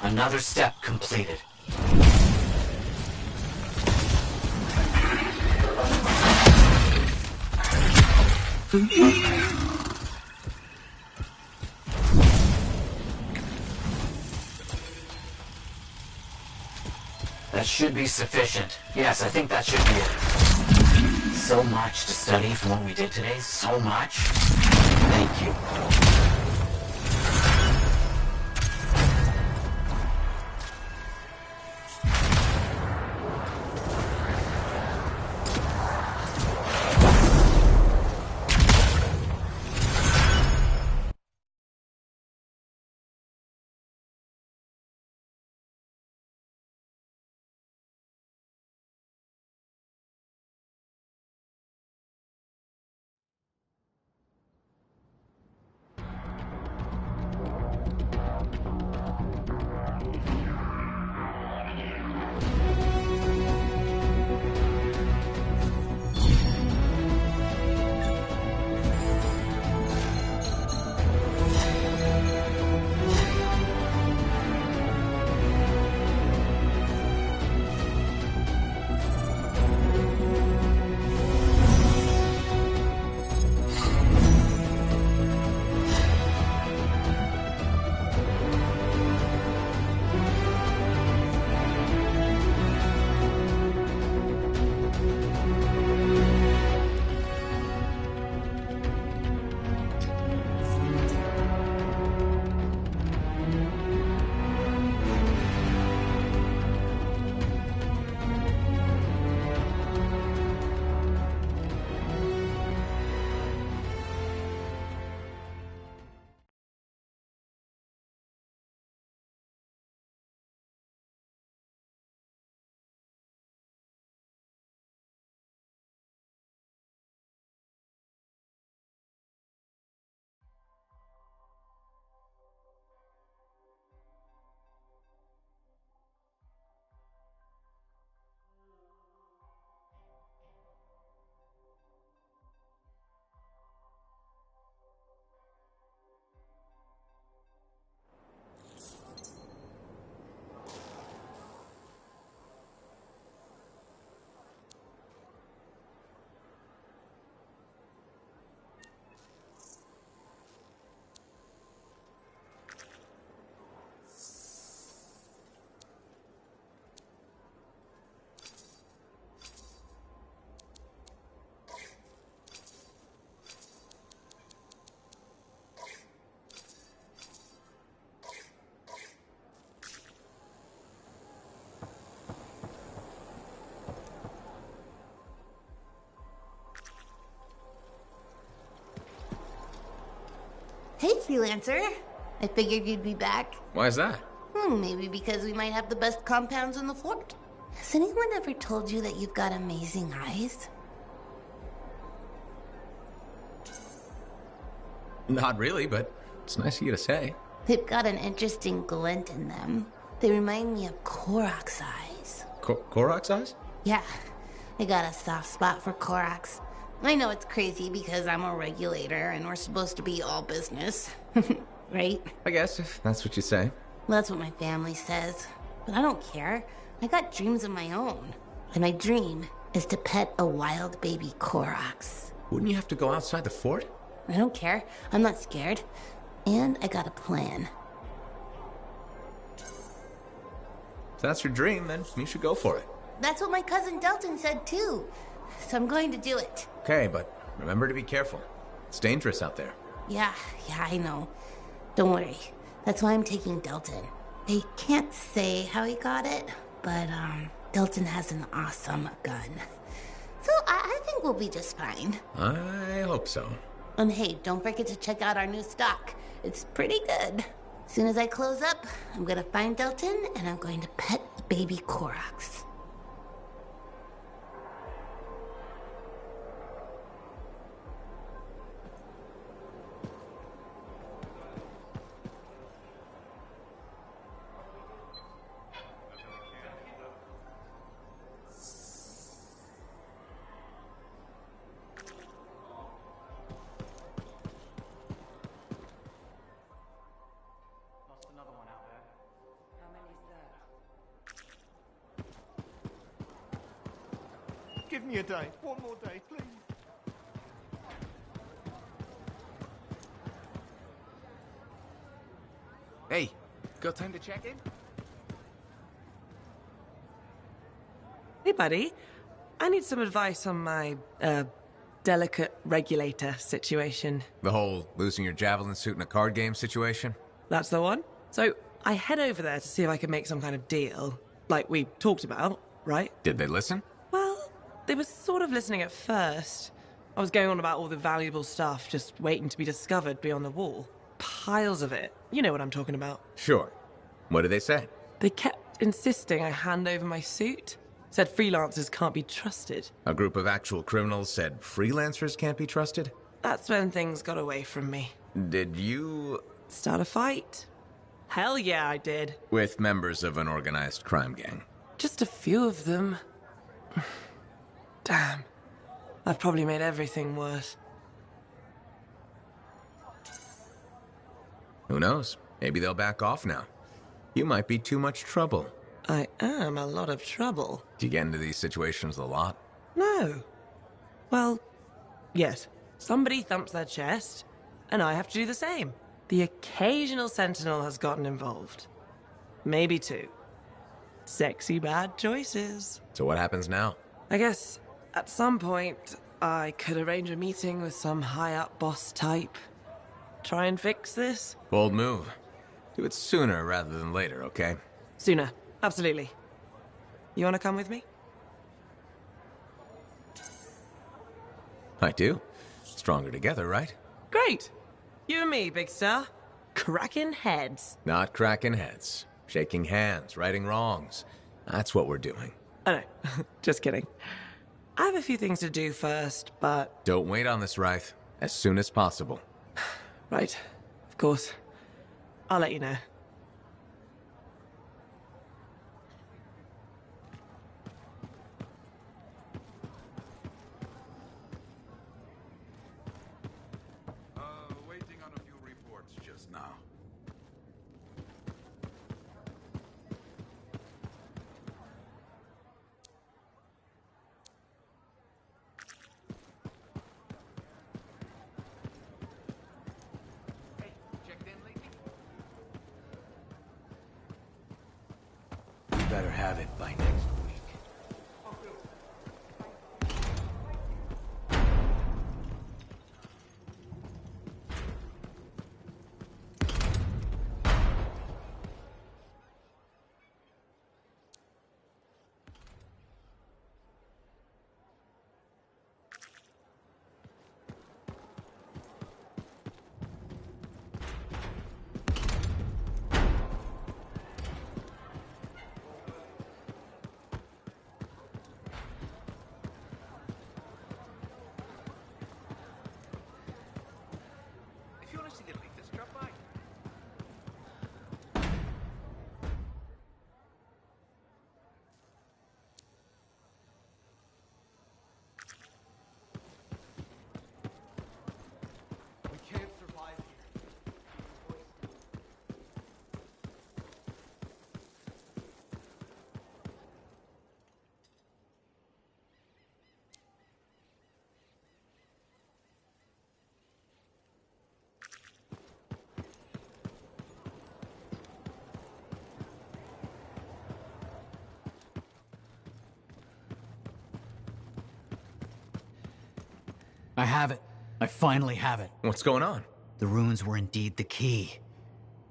Another step completed. That should be sufficient. Yes, I think that should be it. So much to study from what we did today. So much. Thank you. Hey, freelancer. I figured you'd be back. Why is that? Maybe because we might have the best compounds in the fort. Has anyone ever told you that you've got amazing eyes? Not really, but it's nice of you to say. They've got an interesting glint in them. They remind me of Korok's eyes. Korok's eyes? Yeah, I got a soft spot for Korok's. I know it's crazy because I'm a regulator and we're supposed to be all business. Right? I guess, if that's what you say. Well, that's what my family says. But I don't care. I got dreams of my own. And my dream is to pet a wild baby Korok's. Wouldn't you have to go outside the fort? I don't care. I'm not scared. And I got a plan. If that's your dream, then you should go for it. That's what my cousin Delton said too. So I'm going to do it. Okay, but remember to be careful. It's dangerous out there. Yeah, I know. Don't worry. That's why I'm taking Delton. I can't say how he got it, but Delton has an awesome gun. So I think we'll be just fine. I hope so. And hey, don't forget to check out our new stock. It's pretty good. As soon as I close up, I'm gonna find Delton and I'm going to pet baby Korok's. Give me a day. One more day, please. Hey, got time to check in? Hey, buddy. I need some advice on my, delicate regulator situation. The whole losing your javelin suit in a card game situation? That's the one. So, I head over there to see if I can make some kind of deal. Like we talked about, right? Did they listen? Well, they were sort of listening at first. I was going on about all the valuable stuff just waiting to be discovered beyond the wall. Piles of it. You know what I'm talking about. Sure. What did they say? They kept insisting I hand over my suit. Said freelancers can't be trusted. A group of actual criminals said freelancers can't be trusted? That's when things got away from me. Did you... Start a fight? Hell yeah, I did. With members of an organized crime gang? Just a few of them. Damn. I've probably made everything worse. Who knows? Maybe they'll back off now. You might be too much trouble. I am a lot of trouble. Do you get into these situations a lot? No. Well, yes. Somebody thumps their chest, and I have to do the same. The occasional sentinel has gotten involved. Maybe two. Sexy bad choices. So what happens now? I guess at some point I could arrange a meeting with some high-up boss type. Try and fix this. Bold move. Do it sooner rather than later, okay? Sooner. Absolutely. You want to come with me? I do. Stronger together, right? Great. You and me, big star. Cracking heads. Not cracking heads. Shaking hands, righting wrongs. That's what we're doing. I know. Just kidding. I have a few things to do first, but... Don't wait on this, Wraith. As soon as possible. Right. Of course. I'll let you know. Waiting on a few reports just now. Hey, checked in lately? You better have it by next week. I have it. I finally have it. What's going on? The runes were indeed the key.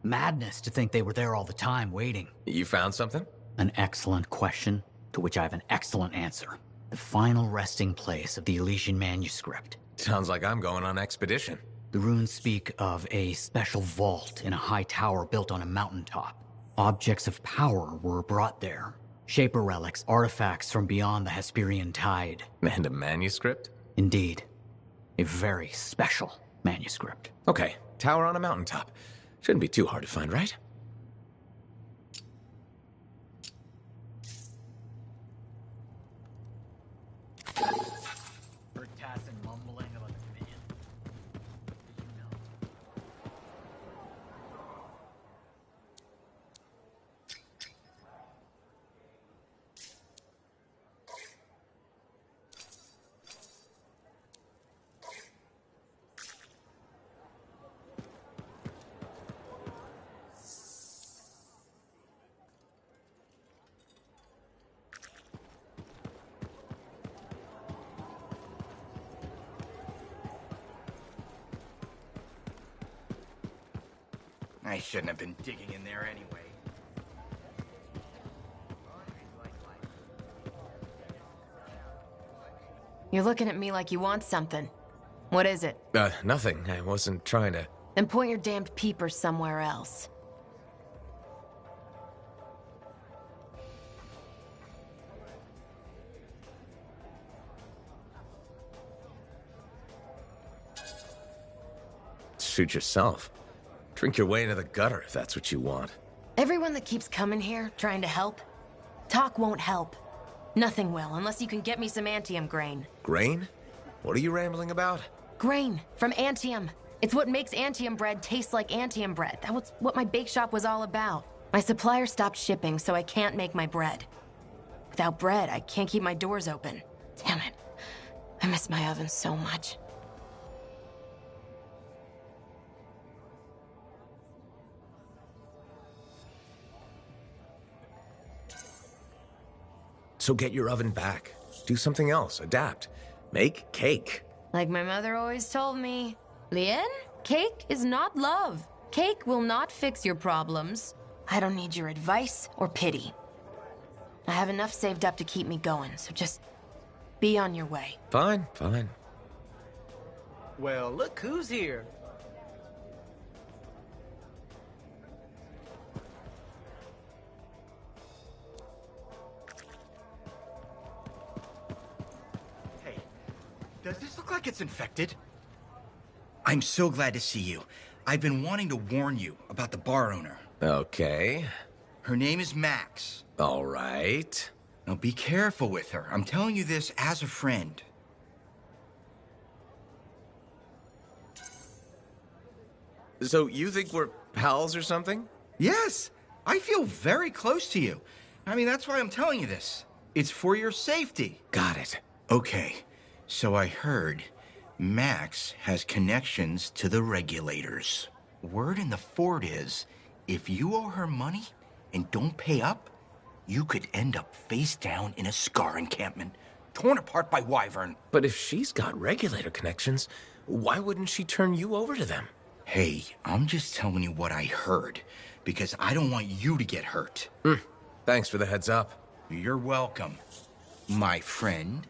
Madness to think they were there all the time, waiting. You found something? An excellent question, to which I have an excellent answer. The final resting place of the Elysian manuscript. Sounds like I'm going on expedition. The runes speak of a special vault in a high tower built on a mountaintop. Objects of power were brought there. Shaper relics, artifacts from beyond the Hesperian tide. And a manuscript? Indeed. A very special manuscript. Okay, tower on a mountaintop. Shouldn't be too hard to find, right? I shouldn't have been digging in there anyway. You're looking at me like you want something. What is it? Nothing. I wasn't trying to... Then point your damned peepers somewhere else. Shoot yourself. Drink your way into the gutter if that's what you want. Everyone that keeps coming here, trying to help, talk won't help. Nothing will, unless you can get me some Anthem grain. Grain? What are you rambling about? Grain from Anthem. It's what makes Anthem bread taste like Anthem bread. That was what my bake shop was all about. My supplier stopped shipping, so I can't make my bread. Without bread, I can't keep my doors open. Damn it. I miss my oven so much. So get your oven back. Do something else. Adapt. Make cake. Like my mother always told me, Lien, cake is not love. Cake will not fix your problems. I don't need your advice or pity. I have enough saved up to keep me going, so just be on your way. Fine, fine. Well, look who's here. Does this look like it's infected? I'm so glad to see you. I've been wanting to warn you about the bar owner. Okay. Her name is Max. All right. Now be careful with her. I'm telling you this as a friend. So you think we're pals or something? Yes. I feel very close to you. I mean, that's why I'm telling you this. It's for your safety. Got it. Okay. So I heard Max has connections to the regulators. Word in the fort is, if you owe her money and don't pay up, you could end up face down in a Scar encampment, torn apart by Wyvern. But if she's got regulator connections, why wouldn't she turn you over to them? Hey, I'm just telling you what I heard, because I don't want you to get hurt. Thanks for the heads up. You're welcome, my friend.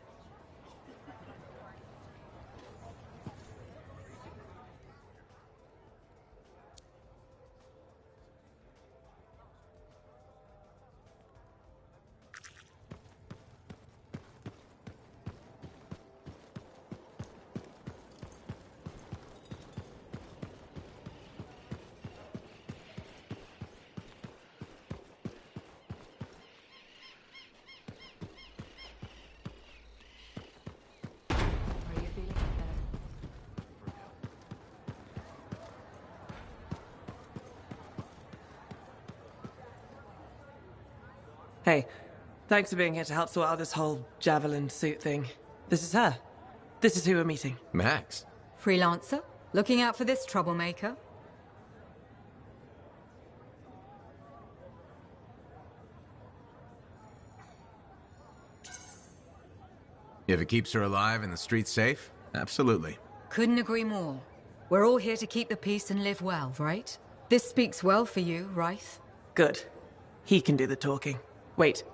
Hey, thanks for being here to help sort out this whole javelin suit thing. This is her. This is who we're meeting. Max. Freelancer? Looking out for this troublemaker? If it keeps her alive and the streets safe, Absolutely. Couldn't agree more. We're all here to keep the peace and live well, right? This speaks well for you, Rice. Good. He can do the talking. Wait,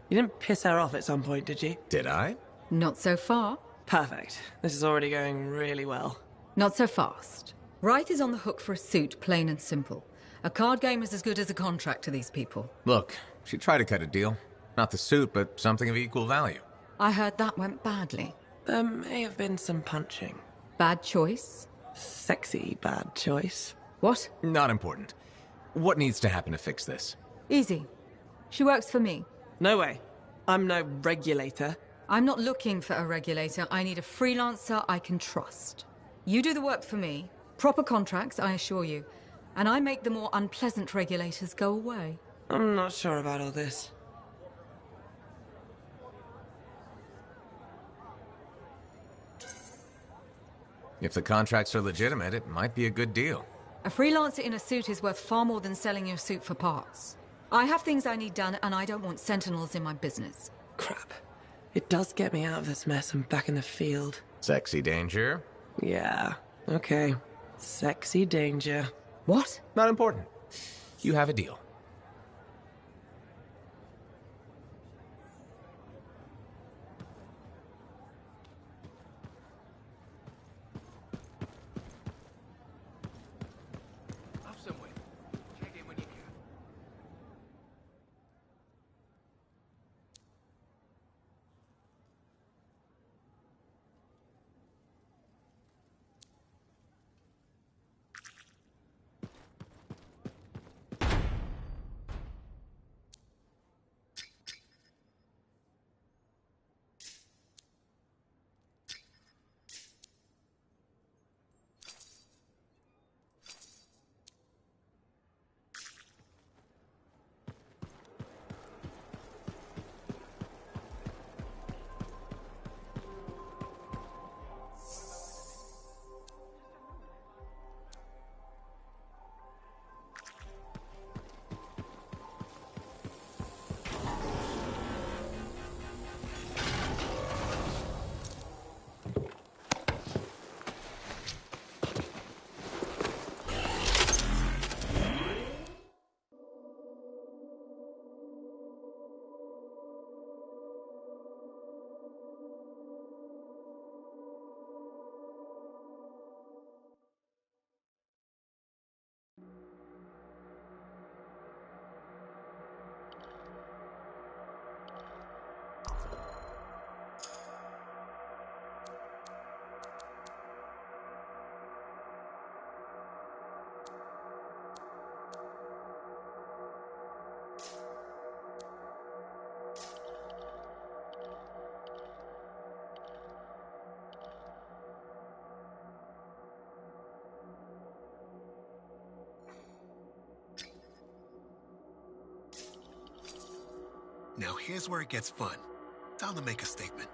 you didn't piss her off at some point, did you? Did I? Not so far. Perfect. This is already going really well. Not so fast. Wright is on the hook for a suit, plain and simple. A card game is as good as a contract to these people. Look, she tried to cut a deal. Not the suit, but something of equal value. I heard that went badly. There may have been some punching. Bad choice? Sexy bad choice. What? Not important. What needs to happen to fix this? Easy. She works for me. No way. I'm no regulator. I'm not looking for a regulator. I need a freelancer I can trust. You do the work for me. Proper contracts, I assure you. And I make the more unpleasant regulators go away. I'm not sure about all this. If the contracts are legitimate, it might be a good deal. A freelancer in a suit is worth far more than selling your suit for parts. I have things I need done, and I don't want sentinels in my business. Crap. It does get me out of this mess and back in the field. Sexy danger? Yeah. Okay. Sexy danger. What? Not important. You have a deal. Now here's where it gets fun. Time to make a statement.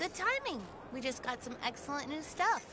Good timing. We just got some excellent new stuff.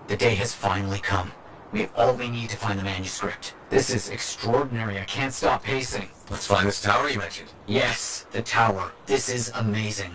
The day has finally come. We have all we need to find the manuscript. This is extraordinary. I can't stop pacing. Let's find this tower you mentioned. Yes, the tower. This is amazing.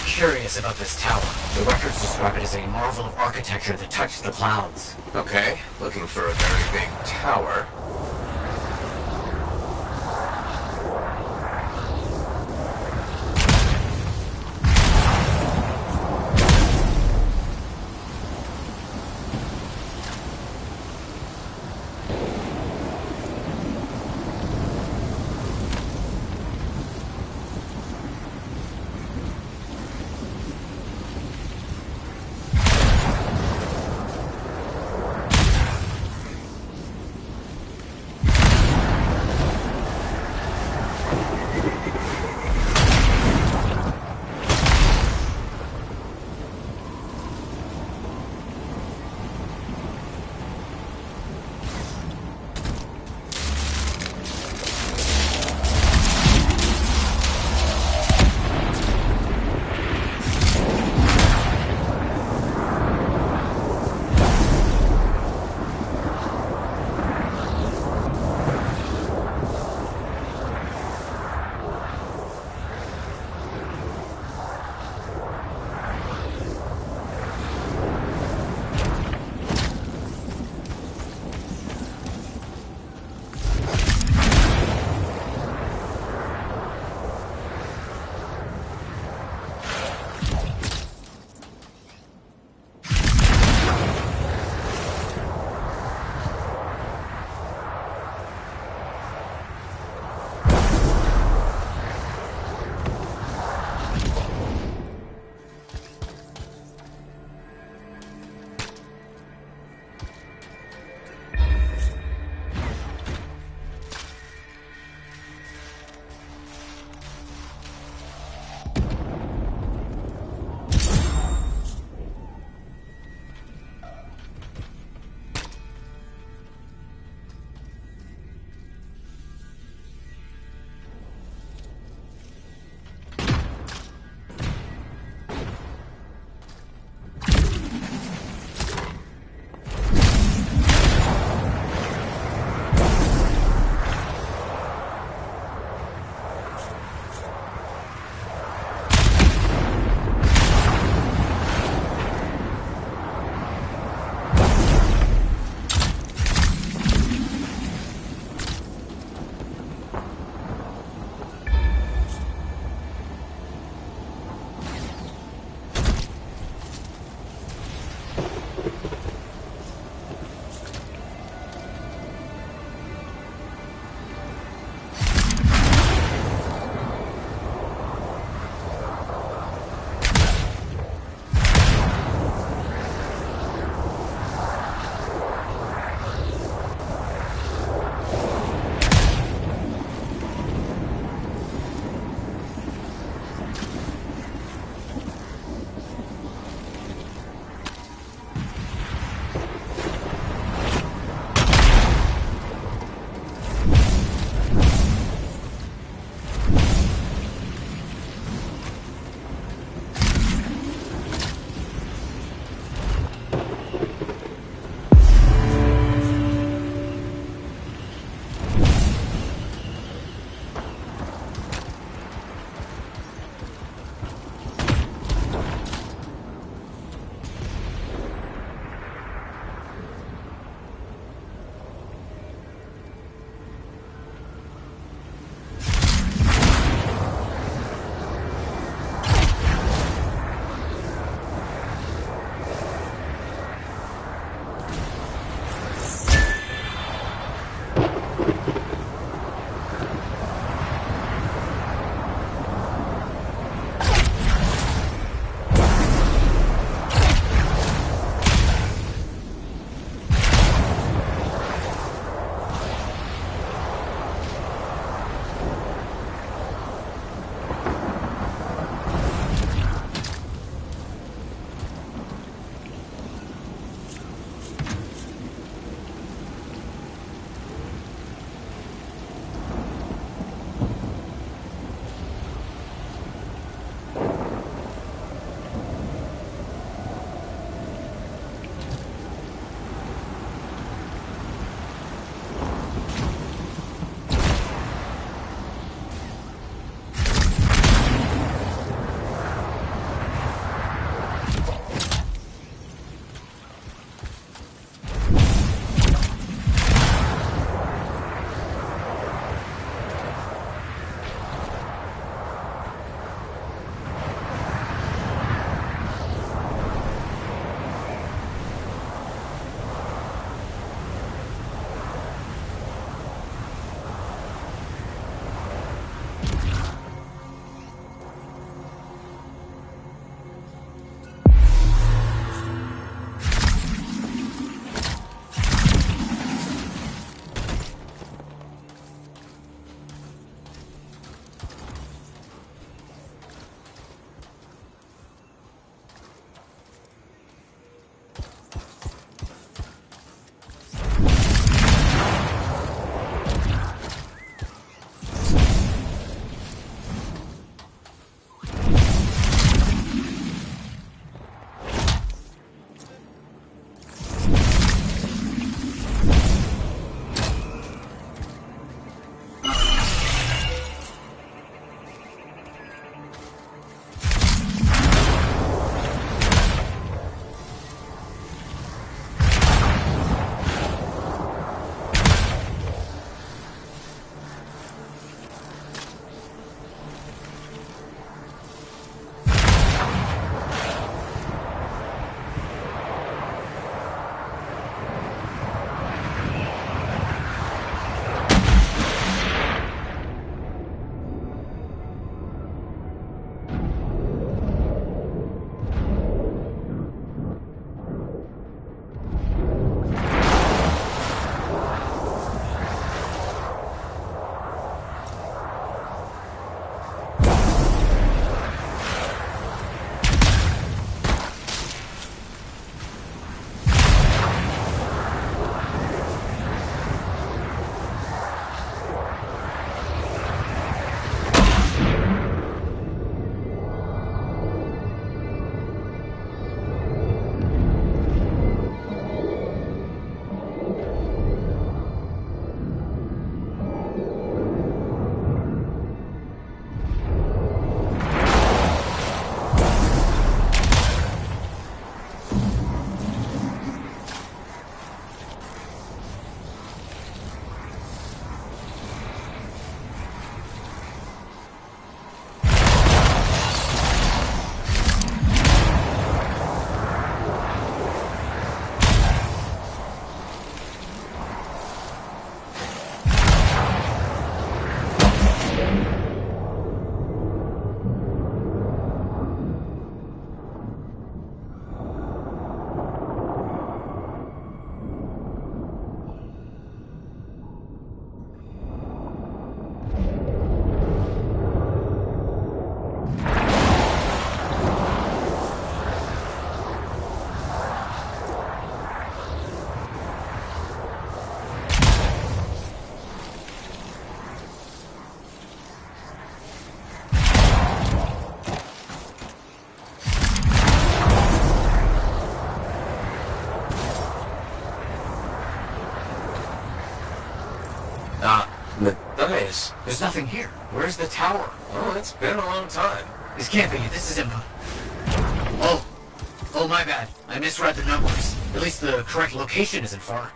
Curious about this tower. The records describe it as a marvel of architecture that touched the clouds. Okay, looking for a very big tower. is. There's nothing here. Where's the tower? Oh, it's been a long time. This can't be. This is impossible. Oh. Oh, my bad. I misread the numbers. At least the correct location isn't far.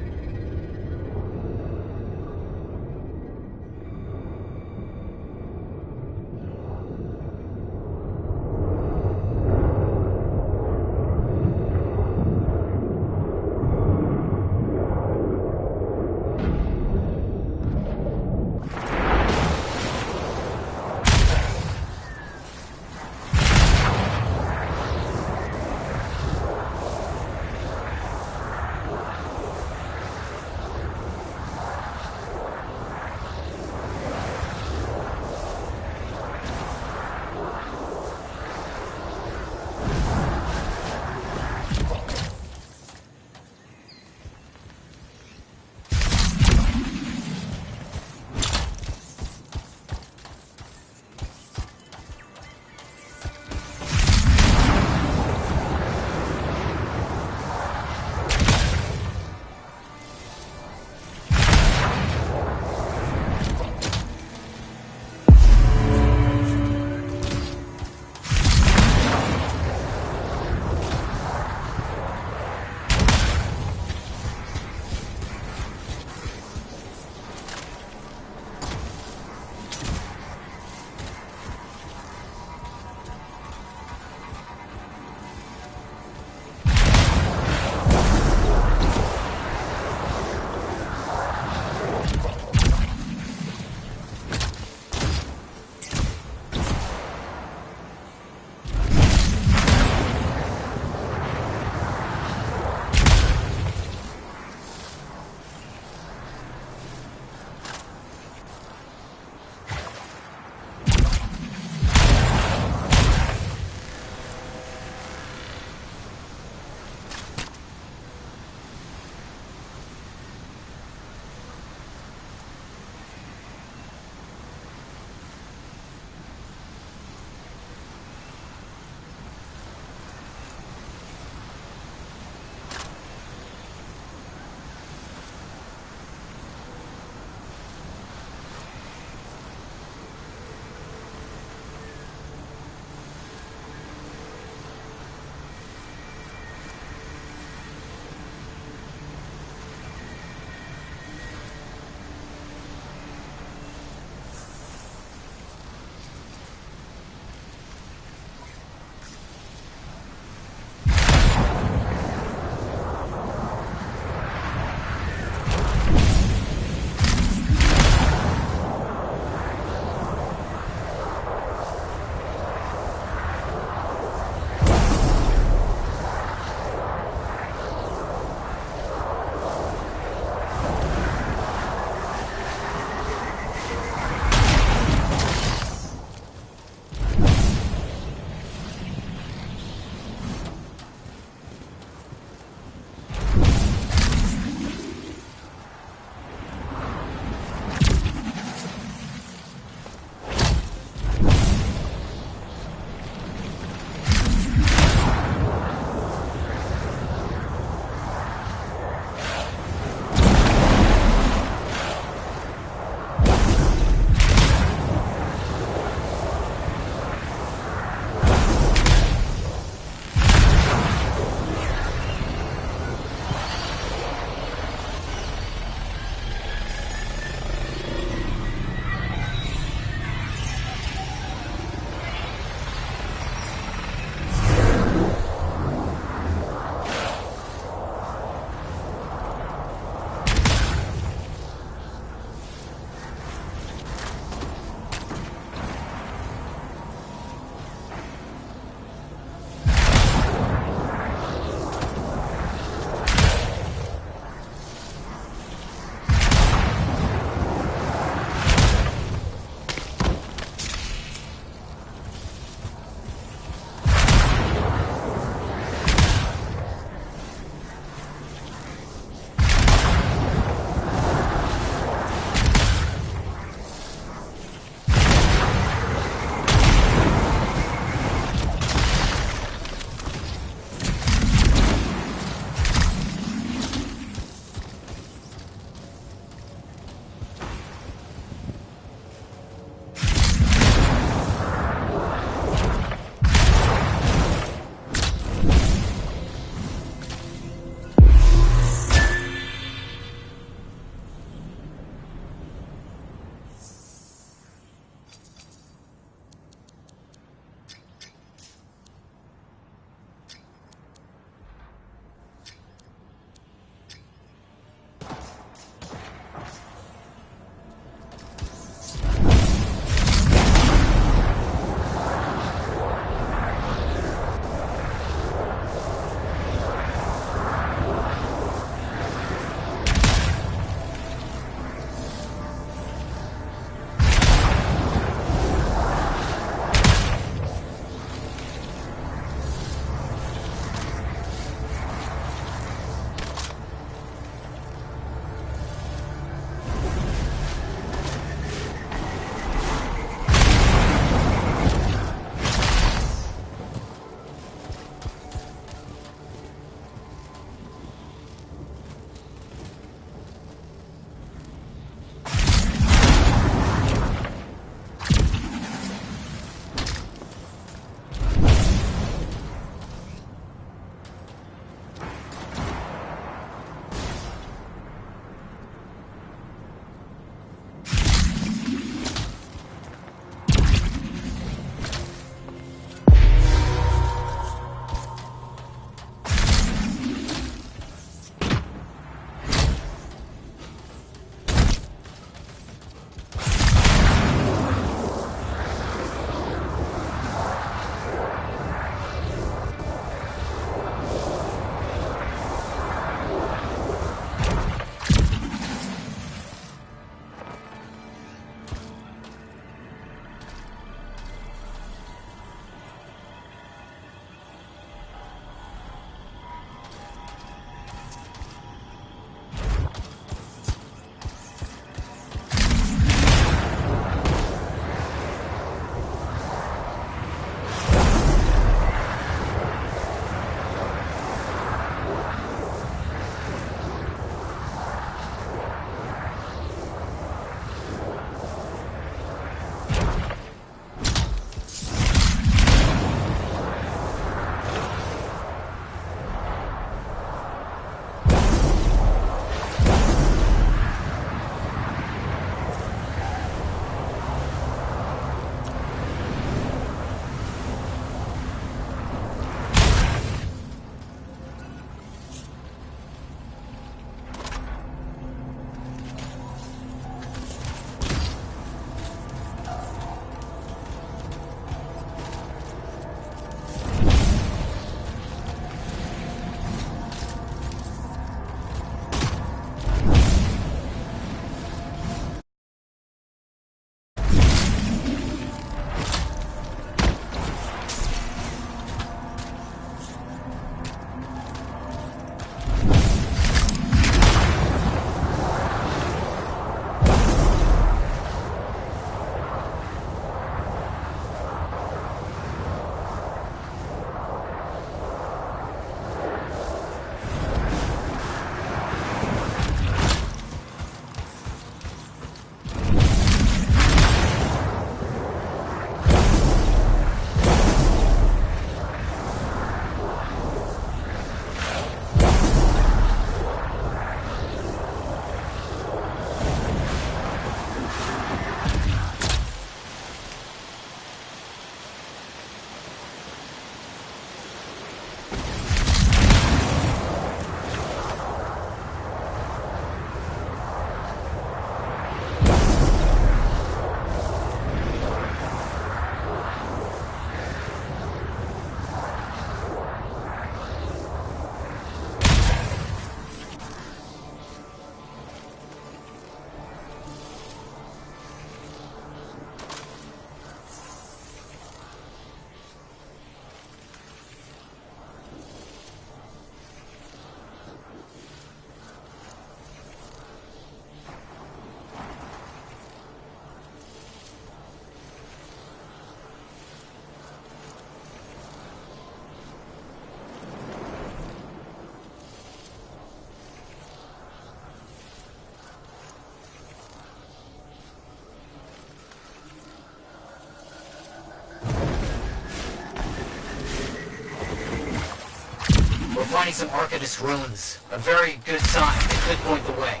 We're finding some Arcanist ruins. A very good sign. They could point the way.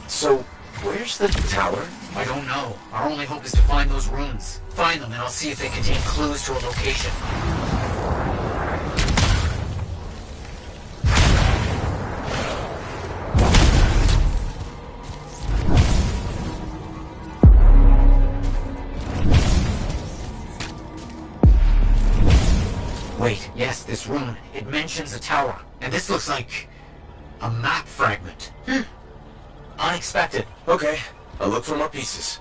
So, where's the tower? I don't know. Our only hope is to find those runes. Find them and I'll see if they contain clues to a location. Wait, yes, this rune. It mentions a tower. And this looks like a map fragment. Unexpected. Okay, I'll look for more pieces.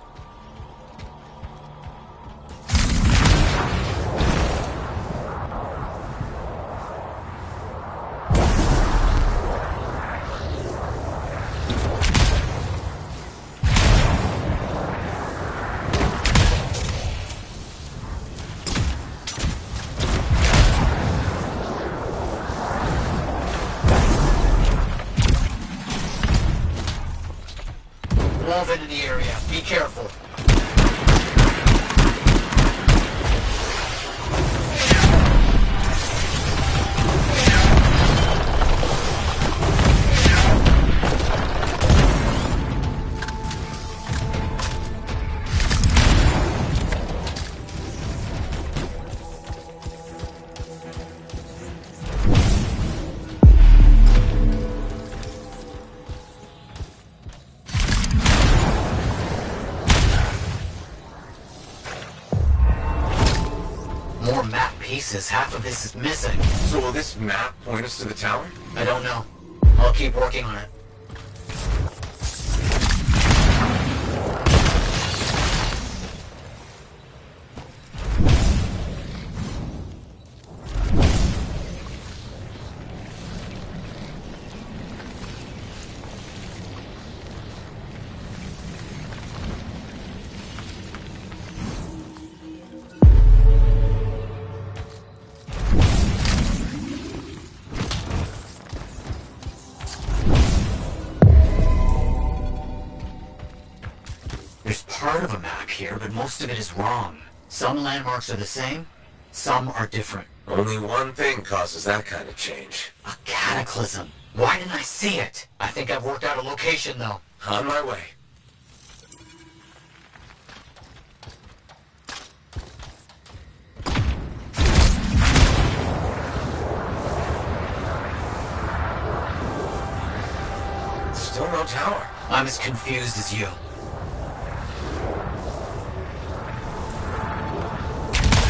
Wolven in the area. Be careful. More map pieces. Half of this is missing. So will this map point us to the tower? I don't know. I'll keep working on it. There's part of a map here, but most of it is wrong. Some landmarks are the same, some are different. Only one thing causes that kind of change. A cataclysm. Why didn't I see it? I think I've worked out a location, though. On my way. Still no tower. I'm as confused as you.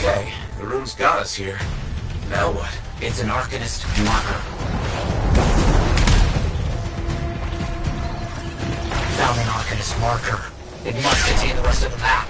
Okay, the room's got us here. Now what? It's an Arcanist marker. Found an Arcanist marker. It must contain the rest of the map.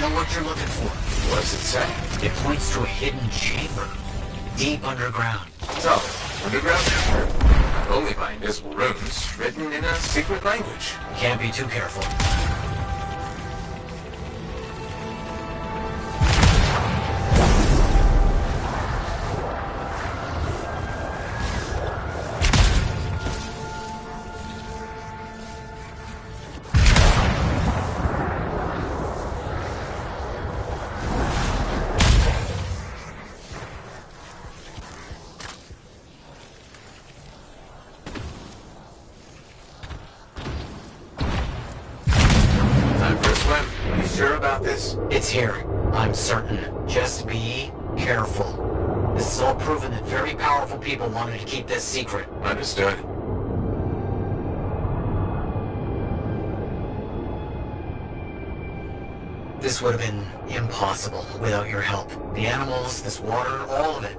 know what you're looking for. What does it say? It points to a hidden chamber, deep underground. So, underground chamber. Not only by invisible runes, written in a secret language. Can't be too careful. It's here. I'm certain. Just be careful. This is all proven that very powerful people wanted to keep this secret. Understood. This would have been impossible without your help. The animals, this water, all of it.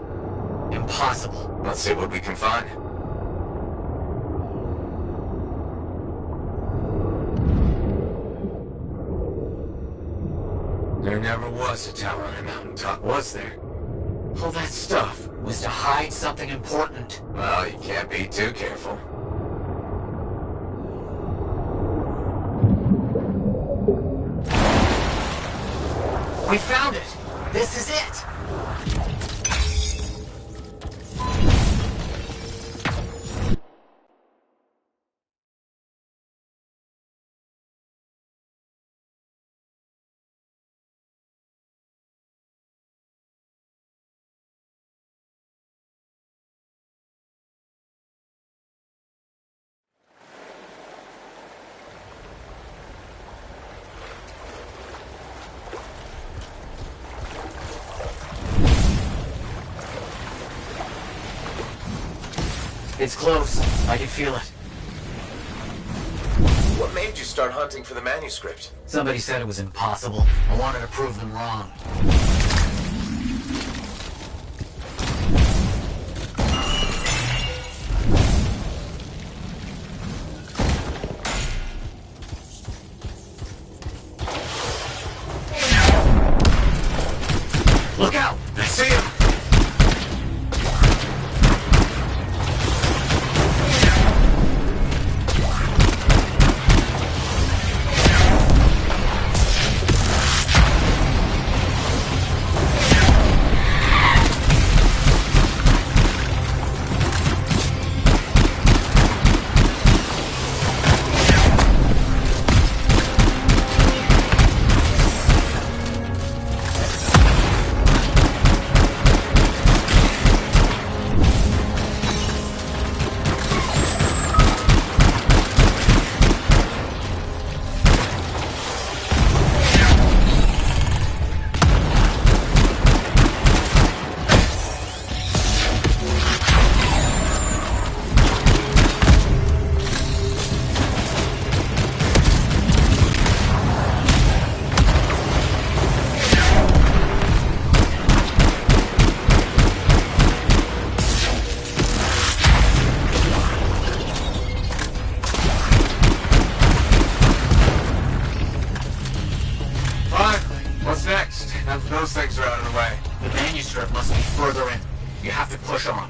Impossible. Let's see what we can find. There never was a tower on a mountaintop, was there? All that stuff Was to hide something important. Well, you can't be too careful. We found it! This is it! It's close. I can feel it. What made you start hunting for the manuscript? Somebody said it was impossible. I wanted to prove them wrong. Look out! I see him! Those things are out of the way. The manuscript must be further in. You have to push on.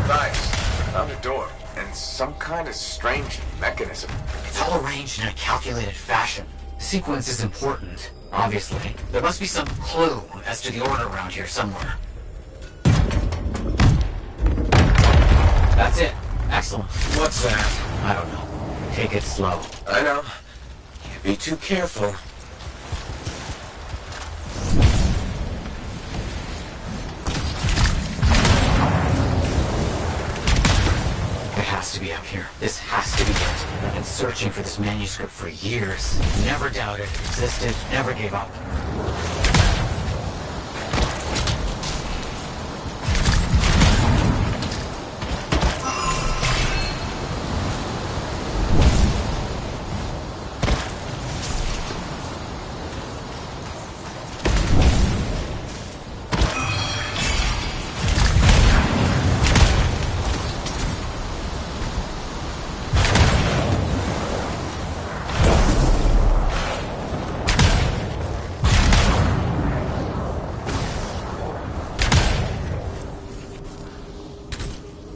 Nice. Found a door. And some kind of strange mechanism. It's all arranged in a calculated fashion. The sequence is important, obviously. There must be some clue as to the order around here somewhere. That's it. Excellent. What's that? I don't know. Take it slow. I know. Can't be too careful. It has to be up here. This has to be it. I've been searching for this manuscript for years. Never doubted it existed. Never gave up.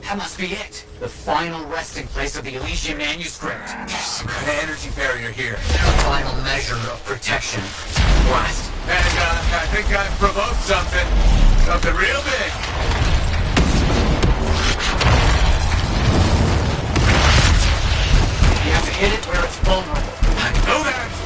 That must be it. The final resting place of the Elysian manuscript. There's some kind of energy barrier here. The final measure of protection. Blast. And, I think I've provoked something. Something real big. You have to hit it where it's vulnerable. I know that!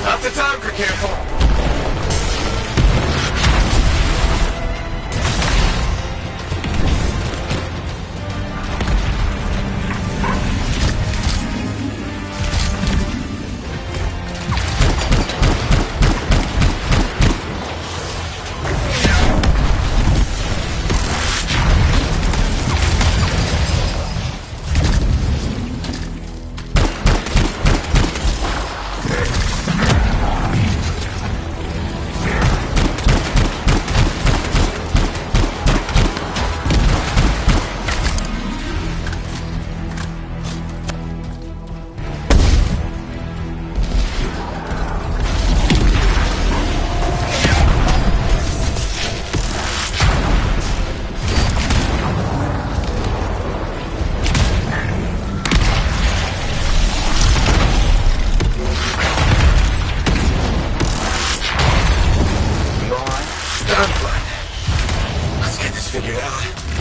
Not the time for careful.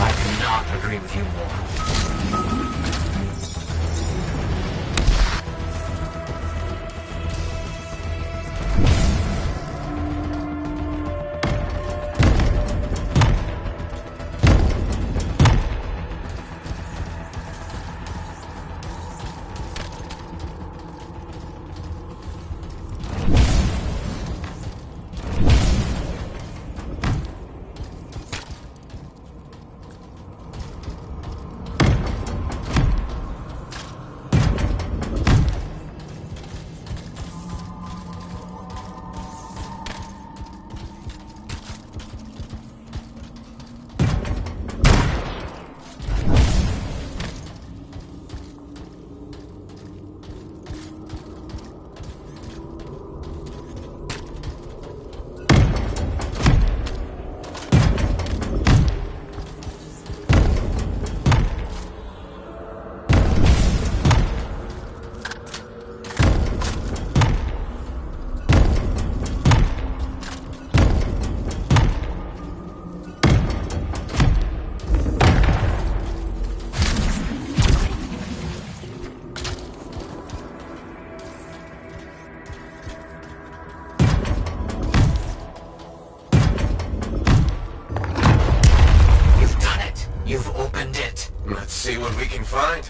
I cannot agree with you more. see what we can find.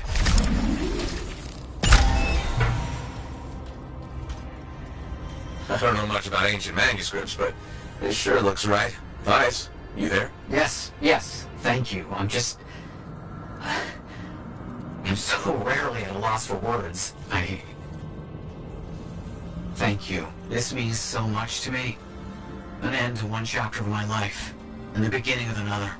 I don't know much about ancient manuscripts, but it sure looks right. Vice, you there? Yes, thank you. I'm so rarely at a loss for words. Thank you. This means so much to me. An end to one chapter of my life, and the beginning of another.